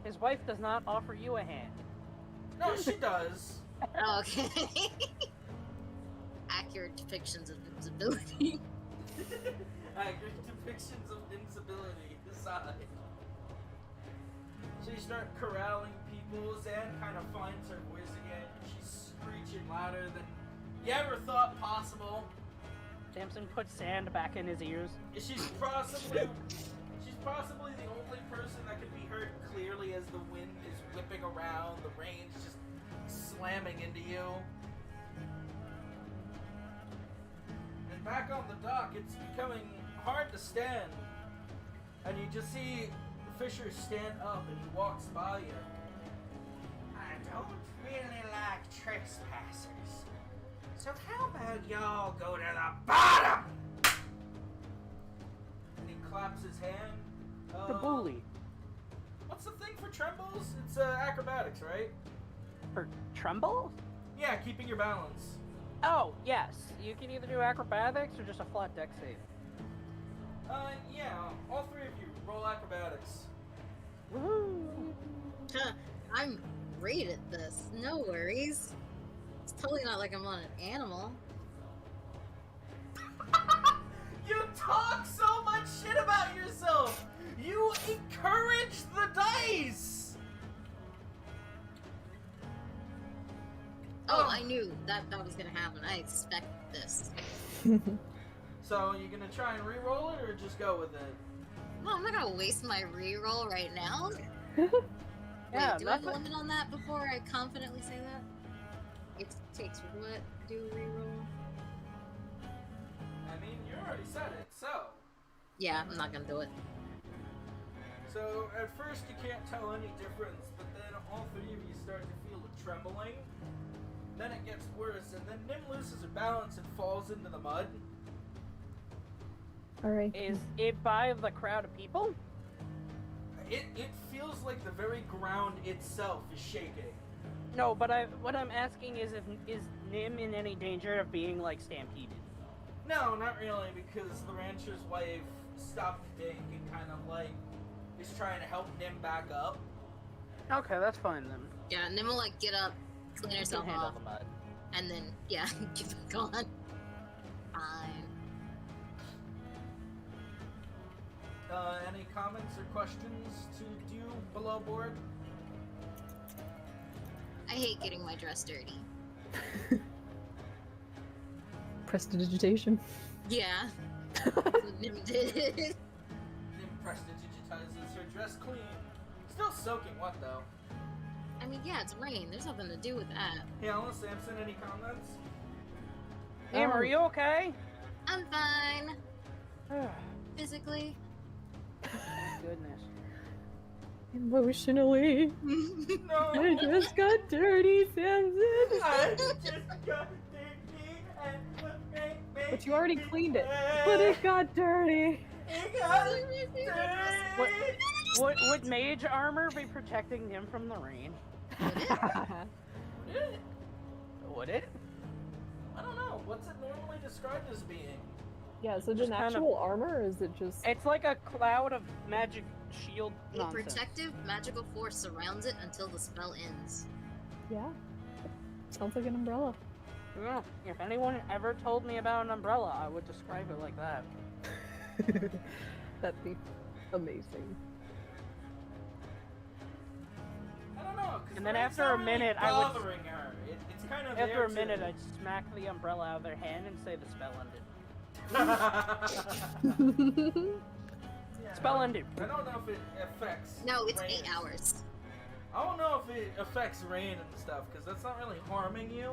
His wife does not offer you a hand. No, she does. Okay. Accurate depictions of Nim's ability. Accurate depictions of inability aside. So you start corralling people. Zan kind of finds her voice again. She's screeching louder than you ever thought possible. Samson puts sand back in his ears. She's possibly the only person that can be heard clearly as the wind is whipping around, the rain's just slamming into you. And back on the dock, it's becoming hard to stand. And you just see Fisher stand up and he walks by you. I don't really like trespassers. So how about y'all go to the bottom? And he claps his hand. The bully. What's the thing for trembles? It's acrobatics, right? For tremble? Yeah, keeping your balance. Oh, yes. You can either do acrobatics or just a flat deck save. Yeah, all three of you roll acrobatics. Woohoo! I'm great at this. No worries. It's totally not like I'm on an animal. You talk so much shit about yourself! You encourage the dice! Oh, I knew that was gonna happen. I expected this. So, you gonna try and re-roll it or just go with it? No, I'm not gonna waste my reroll right now. Yeah, Wait, do I have a nothing- limit on that before I confidently say that? It takes what? Do reroll? I mean, you already said it, so. Yeah, I'm not gonna do it. So, at first you can't tell any difference, but then all three of you start to feel a trembling. Then it gets worse, and then Nim loses her balance and falls into the mud. Alright. Is it by the crowd of people? It feels like the very ground itself is shaking. No, but what I'm asking is is Nim in any danger of being, like, stampeded? No, not really, because the rancher's wife stopped Dink and kind of like is trying to help Nim back up. Okay, that's fine then. Yeah, Nim will like get up, clean You herself can handle off, the mud. and then yeah, get back on. Fine. Any comments or questions to do below board? I hate getting my dress dirty. Prestidigitation. Yeah. That's what Nim did. Nim prestidigitizes her dress clean. Still soaking wet though. I mean, yeah, it's rain. There's nothing to do with that. Hey, Alan Sampson, any comments? Nim, are you okay? I'm fine. Thank Physically. goodness. Emotionally. No! I just got dirty, Samson. I just got dirty and But you already cleaned it. But it got dirty. It got dirty! Would mage armor be protecting him from the rain? Would it? I don't know. What's it normally described as being? Yeah, so Just just kind of- actual armor, or is it just... It's like a cloud of magic shield A nonsense. protective magical force surrounds it until the spell ends. Yeah. Sounds like an umbrella. Yeah, if anyone ever told me about an umbrella, I would describe it like that. That'd be amazing. I don't know. No, because And then after a minute, I would. bothering her. It's kind of After a minute, I'd smack the umbrella out of their hand and say the spell ended. Yeah, Spell ended. I don't know if it affects. No, it's rain. 8 hours. I don't know if it affects rain and stuff, because that's not really harming you.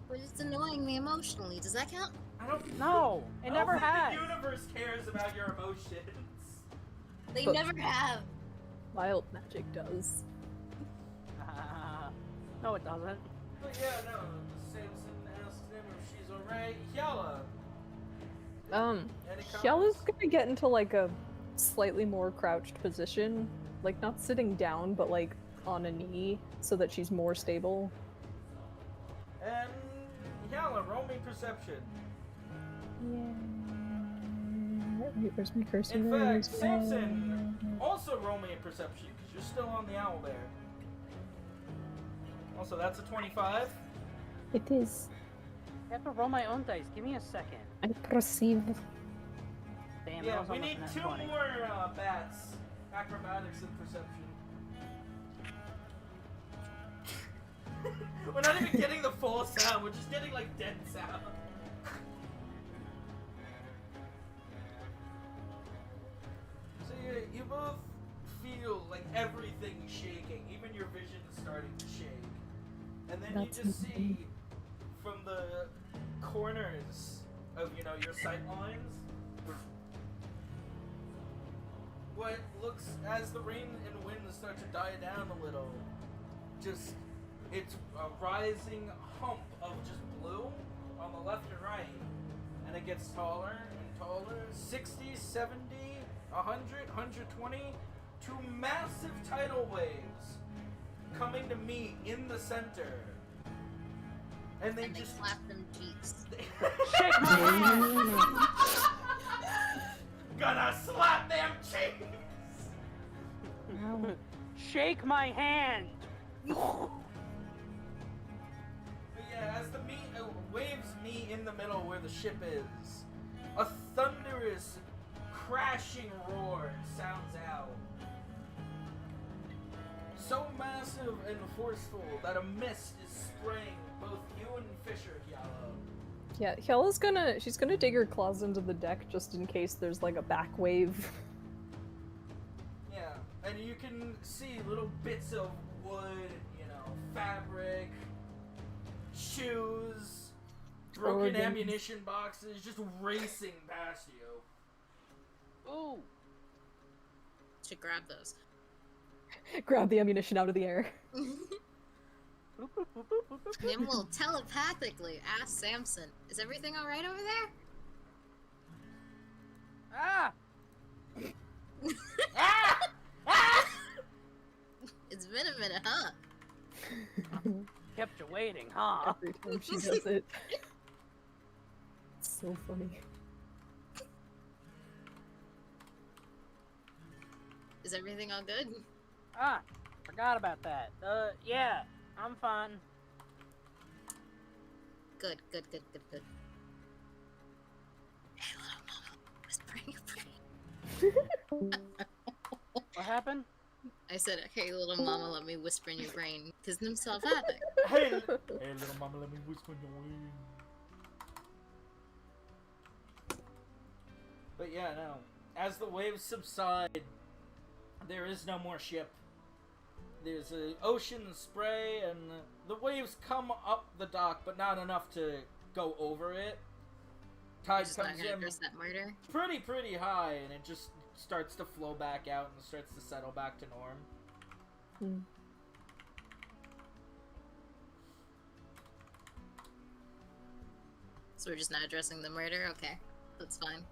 But it's annoying me emotionally. Does that count? I don't. No, it never I don't has. think the universe cares about your emotions. They But- never have. Wild magic does. No, it doesn't. But yeah, no. Samson asked him if she's alright. Yella. Any Yalla's comments? gonna get into like a slightly more crouched position. Like not sitting down, but like on a knee so that she's more stable. And Yella, roll me perception. Yeah. Wait, where's my cursor? In There it fact, is. Samson, also roll me a perception, because you're still on the owl there. Also, that's a 25. It is. I have to roll my own dice. Give me a second. I perceive. Damn, that Yeah, was we almost need an 2 20. more bats. Acrobatics and perception. We're not even getting the full sound, we're just getting like dead sound. So you both feel like everything's shaking, even your vision is starting to shake. And then That's you just see insane. from the corners of, your sight lines, what looks, as the rain and wind start to die down a little, it's a rising hump of just blue on the left and right, and it gets taller and taller, 60, 70, 100, 120, 2 massive tidal waves coming to meet in the center. And they And they just slap them cheeks. Shake my hand! Gonna slap them cheeks! Shake my hand! But yeah, as the waves meet in the middle where the ship is, a thunderous, crashing roar sounds out. So massive and forceful that a mist is spraying both you and Fisher, Yellow. Yeah, she's gonna dig her claws into the deck just in case there's like a back wave. Yeah, and you can see little bits of wood, fabric, shoes, broken Organs. ammunition boxes just racing past you. Ooh! Should grab those. Grab the ammunition out of the air. Boop, boop, boop, boop, boop, boop. Then we'll telepathically ask Samson, is everything alright over there? Ah! Ah! Ah! It's been a minute, huh? Kept you waiting, huh? Every time she does it. It's so funny. Is everything all good? Ah! Forgot about that. Yeah. I'm fine. Good, good, good, good, good. Hey, little mama, whispering your brain. What happened? I said, hey, little mama, let me whisper in your brain, because I'm self-happy. Hey, little mama, let me whisper in your ear. But yeah, no. As the waves subside, there is no more ship. There's an ocean spray, and the waves come up the dock, but not enough to go over it. Tide Just not comes gonna in curse that murder. pretty high, and it just starts to flow back out and starts to settle back to norm. Hmm. So we're just not addressing the murder? Okay, that's fine.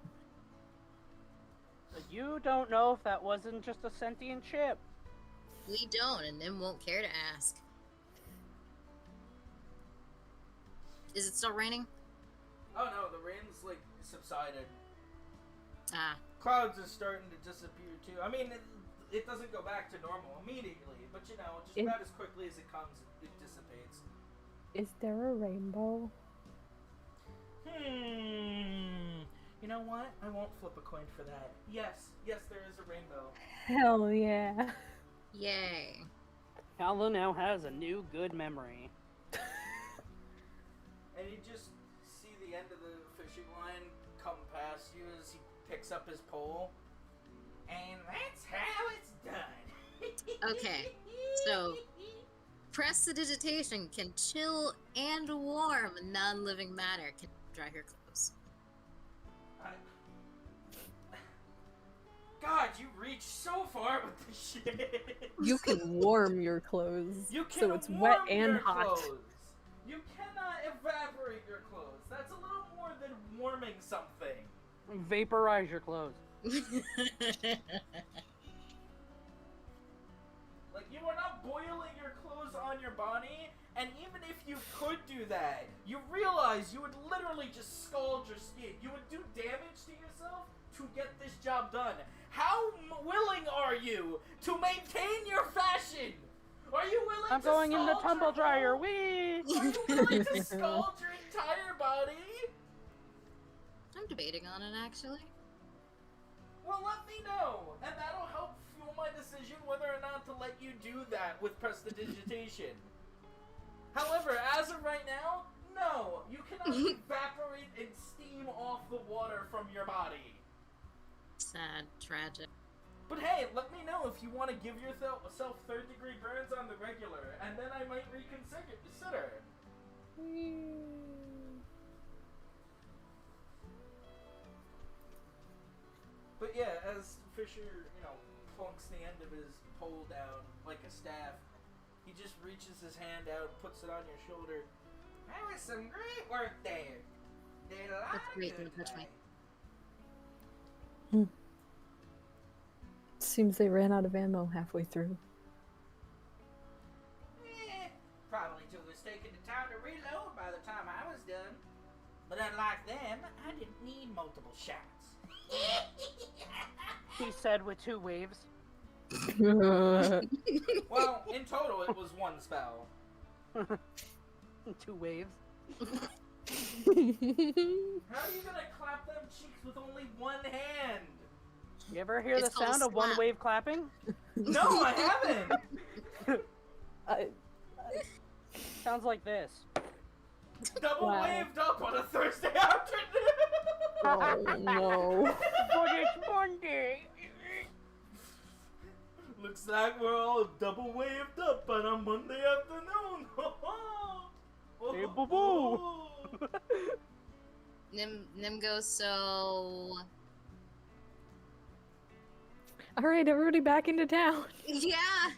You don't know if that wasn't just a sentient ship. We don't, and Nim won't care to ask. Is it still raining? Oh no, the rain's subsided. Ah, Clouds are starting to disappear too. I mean, it doesn't go back to normal immediately, but just about as quickly as it comes, it dissipates. Is there a rainbow? You know what? I won't flip a coin for that. Yes, there is a rainbow. Hell yeah. yay. Hala now has a new good memory. And you just see the end of the fishing line come past you as he picks up his pole. And that's how it's done. Okay, so prestidigitation can chill and warm non-living matter. Can dry your clothes. God, you reach so far with this shit. You can warm your clothes, You can so it's warm wet and your hot. clothes. You cannot evaporate your clothes. That's a little more than warming something. Vaporize your clothes. Like, you are not boiling your clothes on your body, and even if you could do that, you realize you would literally just scald your skin. You would do damage to yourself to get this job done. How willing are you to maintain your fashion? Are you willing I'm to going in the scald tumble your dryer. clothes? Wee! Are you willing to scald your entire body? I'm debating on it, actually. Well, let me know, and that'll help fuel my decision whether or not to let you do that with prestidigitation. However, as of right now, no, you cannot evaporate and steam off the water from your body. Sad, tragic. But hey, let me know if you want to give yourself third-degree burns on the regular, and then I might reconsider. But yeah, as Fisher, plunks the end of his pole down like a staff, he just reaches his hand out, puts it on your shoulder. That was some great work there. Did a lot That's of great, good don't touch me. tonight. Seems they ran out of ammo halfway through. Probably took us taking the time to reload by the time I was done. But unlike them, I didn't need multiple shots. He said with 2 waves. Well, in total, it was 1 spell. 2 waves. How are you gonna clap them cheeks with only 1 hand? You ever hear It's the called a sound of slap. 1 wave clapping? No, I haven't! Sounds like this. Double Wow. waved up on a Thursday afternoon! Oh no. But it's Monday. Looks like we're all double waved up on a Monday afternoon! Hey, boo-boo. Nim goes, so... Alright, everybody back into town. Yeah!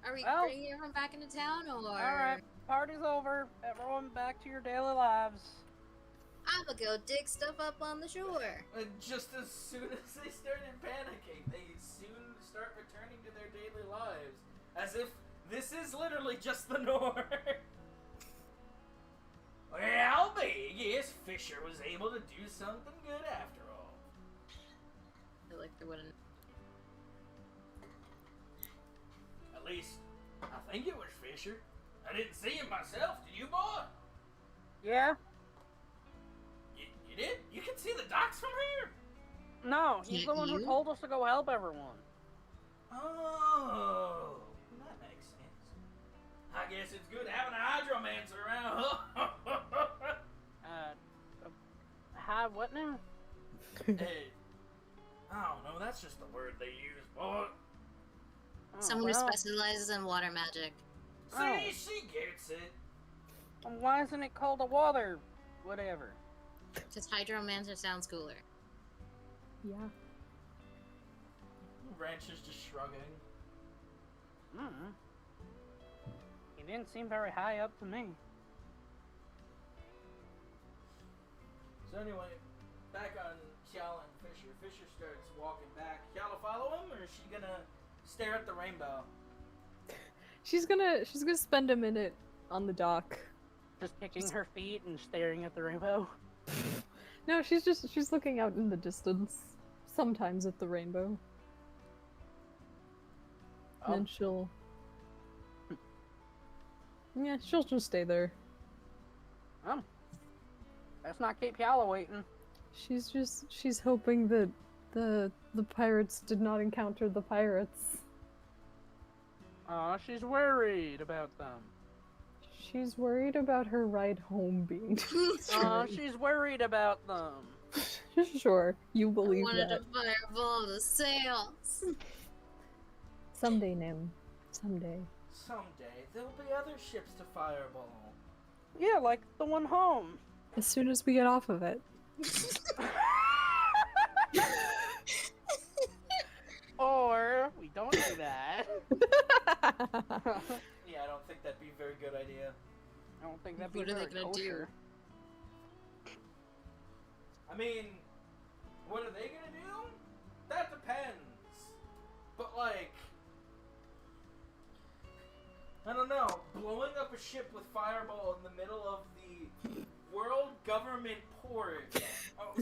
Are we Well- bringing everyone back into town, or...? Alright, party's over. Everyone back to your daily lives. I'ma go dig stuff up on the shore. And just as soon as they started panicking, they soon start returning to their daily lives. As if this is literally just the norm. Well, I guess Fisher was able to do something good after all. I feel like there wouldn't... At least, I think it was Fisher. I didn't see him myself, did you, boy? Yeah? You did? You can see the docks from here? No, he's the Can't one who you? told us to go help everyone. Oh, that makes sense. I guess it's good having a hydromancer around, huh? Hi, what now? Hey, I don't know, that's just the word they use, boy. Oh, Someone who well, specializes in water magic. See, Oh. she gets it. why isn't it called a water? Whatever. Because Hydromancer sounds cooler. Yeah. Ranch is just shrugging. Mm-hmm. He didn't seem very high up to me. So anyway, back on Kiala and Fisher. Fisher starts walking back. Kiala follow him, or is she gonna stare at the rainbow? She's gonna spend a minute on the dock. Just kicking her feet and staring at the rainbow. No, she's looking out in the distance. Sometimes at the rainbow. And then she'll just stay there. Oh. Let's not keep Yala waiting. She's hoping that the pirates did not encounter the pirates. Aw, she's worried about them. She's worried about her ride home being Aw, destroyed. she's worried about them. Sure, you I believe wanted that. to fireball the sails. Someday, Nim. Someday. Someday there'll be other ships to fireball. Yeah, like the one home. As soon as we get off of it. Or we don't do that. Yeah, I don't think that'd be a very good idea. I don't think that'd be What are they very gonna do? kosher. I mean, what are they gonna do? That depends. But like, I don't know. Blowing up a ship with fireball in the middle of the world government port,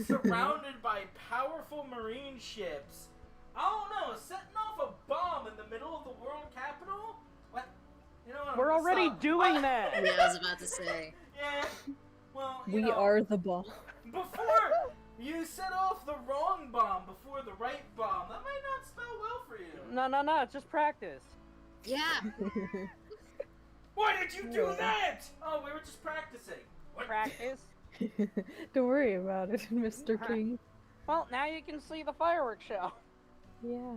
surrounded by powerful marine ships. I don't know. Setting off a bomb in the middle of the world capital? What? You know what? We're already doing that. Yeah, I was about to say. Yeah. Well, you We know, are the bomb. before you set off the wrong bomb before the right bomb, that might not spell well for you. No, it's just practice. Yeah. Why did you do Yeah. that? Oh, we were just practicing. What? Practice. Don't worry about it, Mr. King. Well, now you can see the fireworks show. Yeah.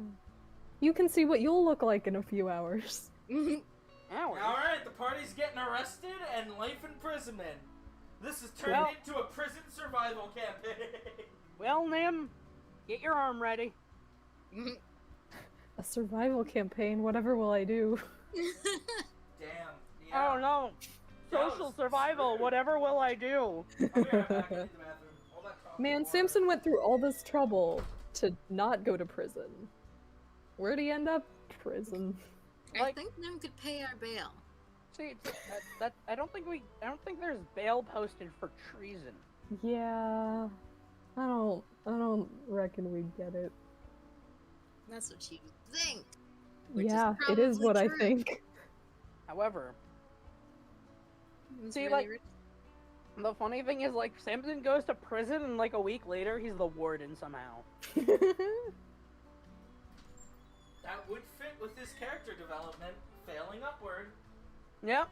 You can see what you'll look like in a few hours. Hours. Alright, the party's getting arrested and life imprisonment. This has turned Well- into a prison survival campaign. Well, Nim, get your arm ready. A survival campaign, whatever will I do? Damn. Yeah. Oh no. That Social was survival, screwed. whatever will I do? I'll be right back. I need the bathroom. All that talk Man, and water. Samson went through all this trouble to not go to prison. Where'd he end up? Prison. I Like- think Nim could pay our bail. See, that I don't think there's bail posted for treason. Yeah. I don't reckon we'd get it. That's what you think. Which is Yeah, it is probably what I true. think. However, It's See, really like- rich. the funny thing is, like, Samson goes to prison and like a week later he's the warden somehow. That would fit with his character development, failing upward. Yep.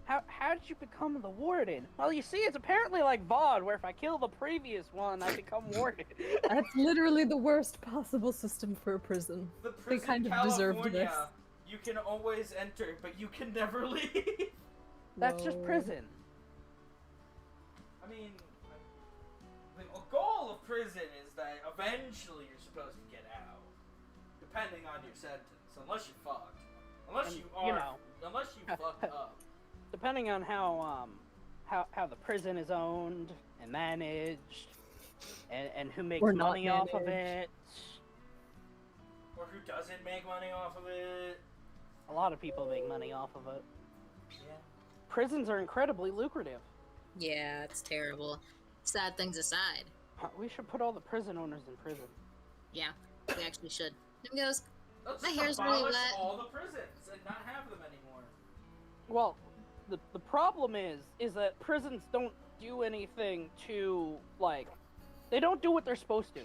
How did you become the warden? Well, you see, it's apparently like VOD, where if I kill the previous one, I become warden. That's literally the worst possible system for a prison. The prison kind of California, deserved this. you can always enter, but you can never leave. That's just Whoa. prison. I mean, the goal of prison is that eventually you're supposed to get out, depending on your sentence, unless you fucked. Unless And, you you are, know. unless you fucked up. Depending on how the prison is owned and managed, and who makes Or not money off of managed. it. Or who doesn't make money off of it. A lot of people make money off of it. Yeah. Prisons are incredibly lucrative. Yeah, it's terrible. Sad things aside. We should put all the prison owners in prison. Yeah, we actually should. Nim goes, Let's My just hair's really abolish wet. all the prisons and not have them anymore. Well, the problem is that prisons don't do anything to, like, they don't do what they're supposed to.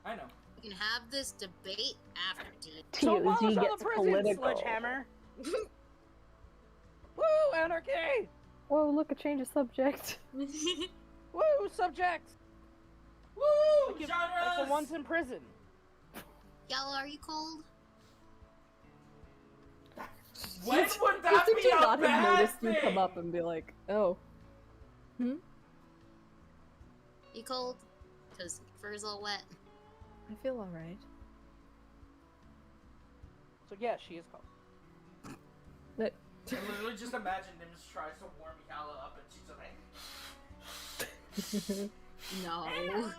I know. we can have this debate after, dude. So abolish TOZ all gets the prisons, political. Sledgehammer! Woo, anarchy! Whoa, look, a change of subject. Woo, subjects! Woo! Like, Genres! like the ones in prison. Yellow, are you cold? When would that Did be you a not have bad noticed thing? you come up and be like, oh. You cold? Because your fur's all wet. I feel alright. So yeah, she is called. But I literally just imagine him just tries to warm Yala up and she's just like, No. Look,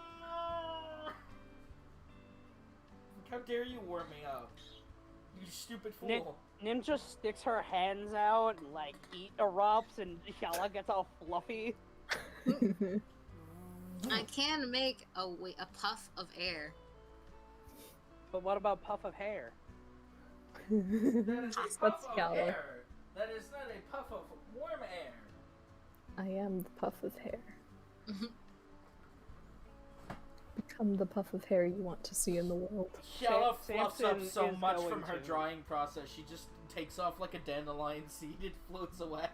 how dare you warm me up? You stupid fool. Nick- Nim just sticks her hands out and like heat erupts and Yala gets all fluffy. I can make a puff of air. But what about puff of hair? That is a That's puff of Yala. air. That is not a puff of warm air. I am the puff of hair. become the puff of hair you want to see in the world. Kiala fluffs up Samson so is much going from her to. drawing process, she just takes off like a dandelion seed, it floats away.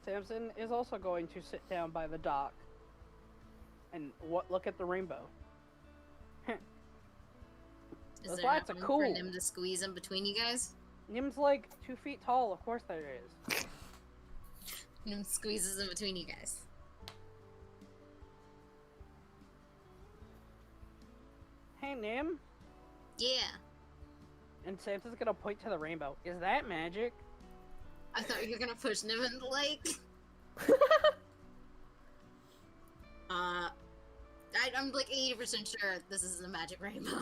Samson is also going to sit down by the dock and look at the rainbow. Is Those there lights are enough room cool. for Nim to squeeze in between you guys? Nim's like 2 feet tall, of course there is. Nim squeezes in between you guys. Hey Nim, Yeah. and Samson's gonna point to the rainbow. Is that magic? I thought you were gonna push Nim in the lake. I'm like 80% sure this is a magic rainbow.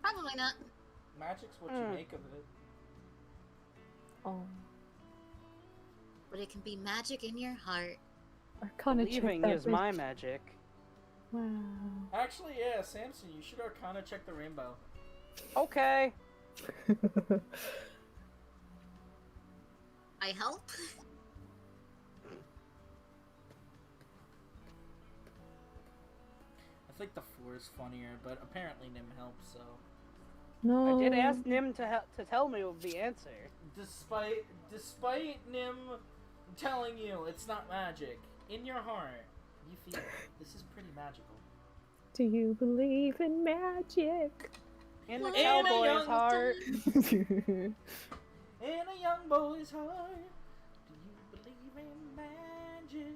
Probably not. Magic's what you make of it. Oh. But it can be magic in your heart. Arcana check Believing that is bitch. my magic. Wow. Actually, yeah, Samson, you should Arcana check the rainbow. Okay. I help? I think the 4 is funnier, but apparently Nim helps, so... No. I did ask Nim to tell me the answer. Despite Nim telling you it's not magic, in your heart, you feel this is pretty magical. Do you believe in magic? In the In a cowboy's young heart. In a young boy's heart, do you believe in magic?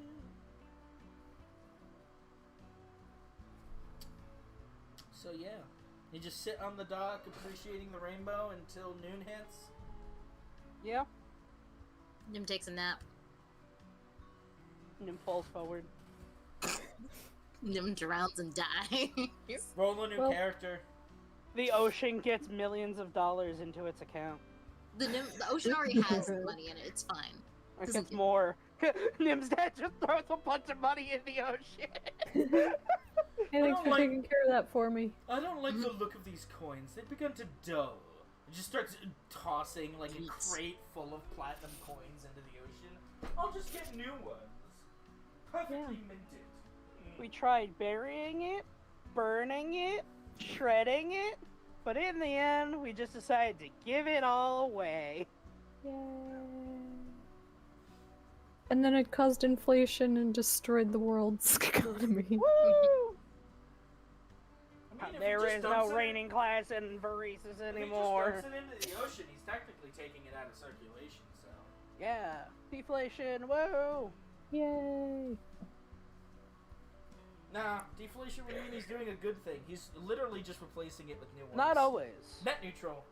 So yeah, you just sit on the dock appreciating the rainbow until noon hits. Yeah. Nim takes a nap. Nim falls forward. Nim drowns and dies. Roll a new Well- character. The ocean gets millions of dollars into its account. The ocean already has money in it. It's fine. It Doesn't gets get- more. Nim's dad just throws a bunch of money in the ocean. Hey, thanks don't for like- taking care of that for me. I don't like the look of these coins. They've begun to dull. It just starts tossing like a Yes. crate full of platinum coins into the ocean. I'll just get new ones. Perfectly Yeah. minted. We tried burying it, burning it, shredding it, but in the end, we just decided to give it all away. Yay. And then it caused inflation and destroyed the world's economy. Woo! I mean, if There he just is dumps no it- reigning class in Varesis If he anymore. just dumps it into the ocean, he's technically taking it out of circulation, so... Yeah, deflation, whoa! Yay. Nah, deflation would mean he's doing a good thing. He's literally just replacing it with new ones. Not always. Net neutral.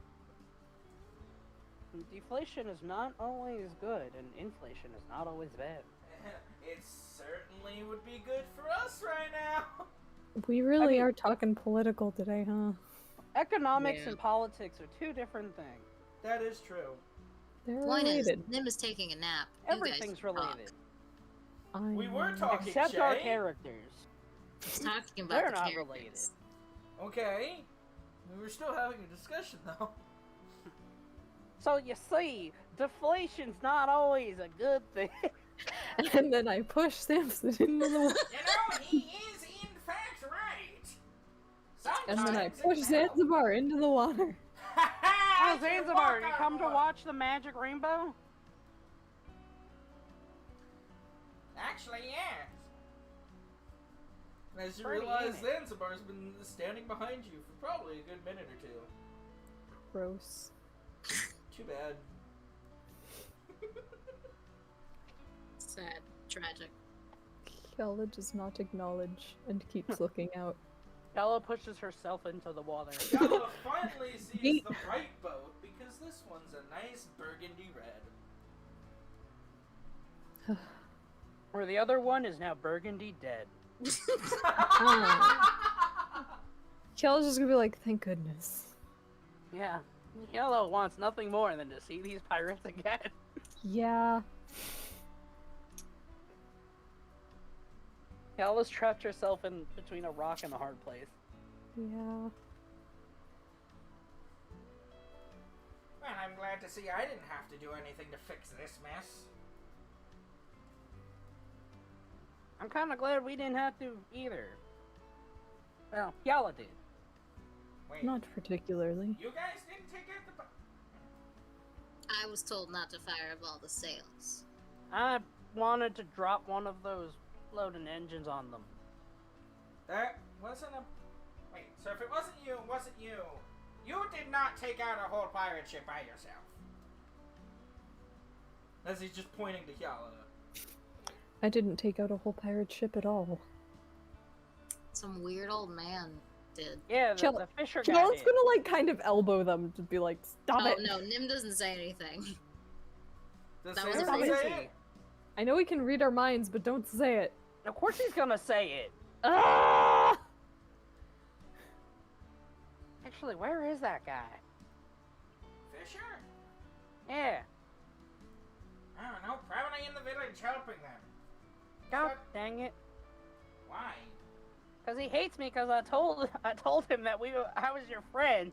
Deflation is not always good, and inflation is not always bad. It certainly would be good for us right now. We really mean- are talking political today, huh? Economics Yeah. and politics are two different things. That is true. They're Point is, related. Nim is taking a nap. You guys Everything's can talk. related. We were know. talking, Except Shay. our characters. He's talking about They're the not characters. related. Okay. We were still having a discussion, though. So you see, deflation's not always a good thing. And then I push Samson into the water. You know, he is in fact right. And then I Sometimes push it can help. Zanzibar into the water. Oh, I can Zanzibar, walk you on come to water. watch the magic rainbow? Actually, yes. As you Pretty realize, in it. Zanzibar's been standing behind you for probably a good minute or two. Gross. Too bad. Sad. Tragic. Kiala does not acknowledge and keeps looking out. Bella pushes herself into the water. Gala finally sees Yeet. the right boat because this one's a nice burgundy red. Where the other one is now burgundy dead. Kiala's just gonna be like, thank goodness. Yeah. Yellow wants nothing more than to see these pirates again. Yeah. Yellow's trapped herself in between a rock and a hard place. Yeah. Well, I'm glad to see I didn't have to do anything to fix this mess. I'm kind of glad we didn't have to either. Well, y'all did. Wait, Not particularly. you guys didn't take out the... I was told not to fire up all the sails. I wanted to drop one of those floating engines on them. That wasn't a... Wait, so if it wasn't you, it wasn't you. You did not take out a whole pirate ship by yourself. As he's just pointing to Hyala. I didn't take out a whole pirate ship at all. Some weird old man did. Yeah, Chill- the fisher guy Charlotte's did. gonna like kind of elbow them to be like, stop Oh it. no, Nim doesn't say anything. Does That was Sailor a say fancy. it? I know we can read our minds, but don't say it. Of course he's gonna say it. Ah! Actually, where is that guy? Fisher? Yeah. I don't know, probably in the village helping them. God dang it. Why? Cause he hates me because I told him that I was your friend.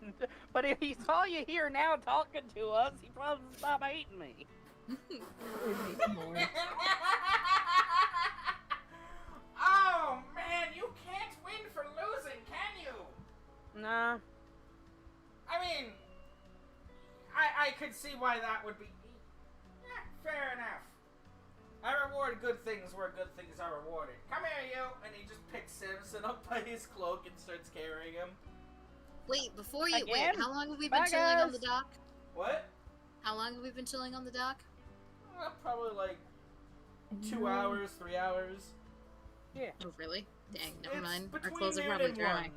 But if he saw you here now talking to us, he probably stop hating me. Oh man, you can't win for losing, can you? Nah. I mean, I could see why that would be. Yeah, fair enough. I reward good things where good things are rewarded. Come here, you! And he just picks Simpson up by his cloak and starts carrying him. Wait, before you Again? wait, how long have we been Bye, chilling on the guys. dock? What? How long have we been chilling on the dock? Probably like 2 hours, 3 hours. Yeah. Oh really? Dang, never It's mind. Our between clothes are noon probably and dry. 1.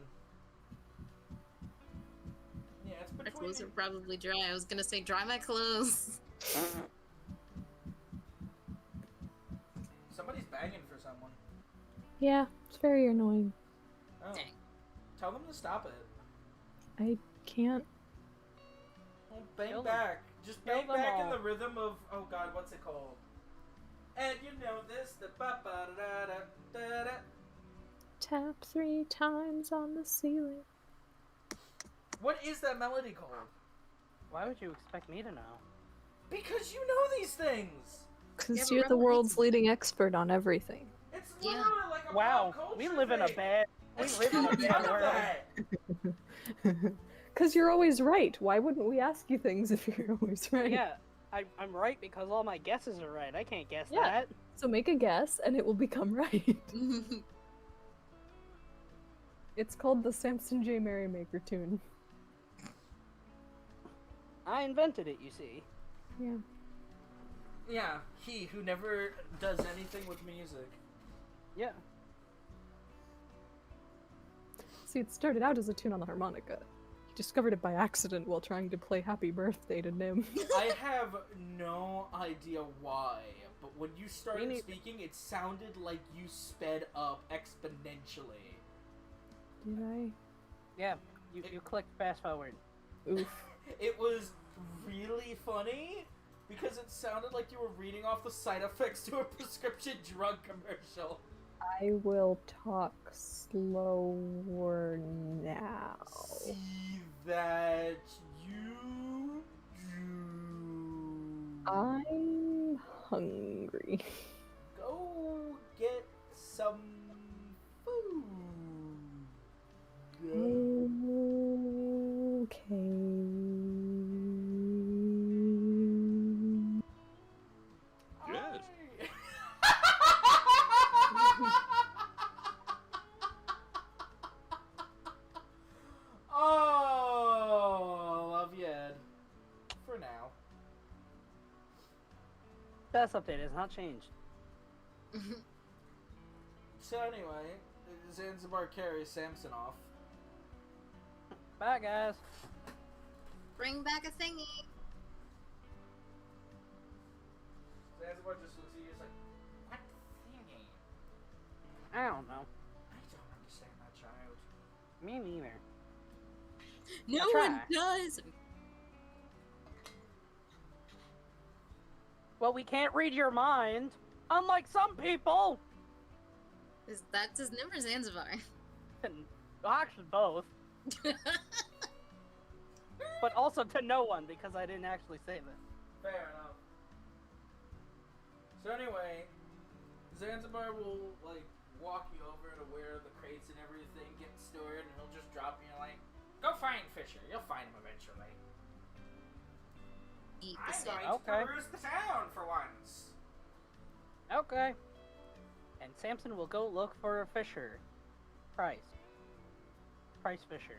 Yeah, it's Our between. clothes are probably dry. I was gonna say dry my clothes. Somebody's banging for someone. Yeah, it's very annoying. Oh. Dang. Tell them to stop it. I can't. Well, bang Kill them. back. Just Kill bang them back in all. the rhythm of, oh god, what's it called? And you know this, the ba ba da da da da. Tap 3 times on the ceiling. What is that melody called? Why would you expect me to know? Because you know these things! Yeah, Because but you're the Rebel world's Knights- leading expert on everything. It's Yeah. literally like a Wow, pop culture we live in a thing. bad. We It's live in a still bad none of world. that. Because you're always right. Why wouldn't we ask you things if you're always right? Yeah, I'm right because all my guesses are right. I can't guess Yeah. that. So make a guess and it will become right. It's called the Samson J. Merrymaker tune. I invented it, you see. Yeah. Yeah, he who never does anything with music. Yeah. See, it started out as a tune on the harmonica. He discovered it by accident while trying to play Happy Birthday to Nim. I have no idea why, but when you started need- speaking, it sounded like you sped up exponentially. Did I? Yeah. You clicked fast forward. Oof. It was really funny because it sounded like you were reading off the side effects to a prescription drug commercial. I will talk slower now. See that you do. I'm hungry. Go get some food. Okay. Yes. Oh, love you, Ed. For now. That's update has not changed. So anyway, Zanzibar carries Samson off. Bye, guys. Bring back a thingy. Zanzibar just looks at you like, what thingy? I don't know. I don't understand that child. Me neither. No I'll one try. does. Well, we can't read your mind, unlike some people. Is that his name or Zanzibar? Well, actually, both. But also to no one because I didn't actually say that. Fair enough. So anyway, Zanzibar will, like, walk you over to where the crates and everything get stored, and he'll just drop you, like, go find Fisher. You'll find him eventually. Eat the I'm sip. going to Okay. peruse the town for once. Okay. And Samson will go look for a Fisher. Price Fisher.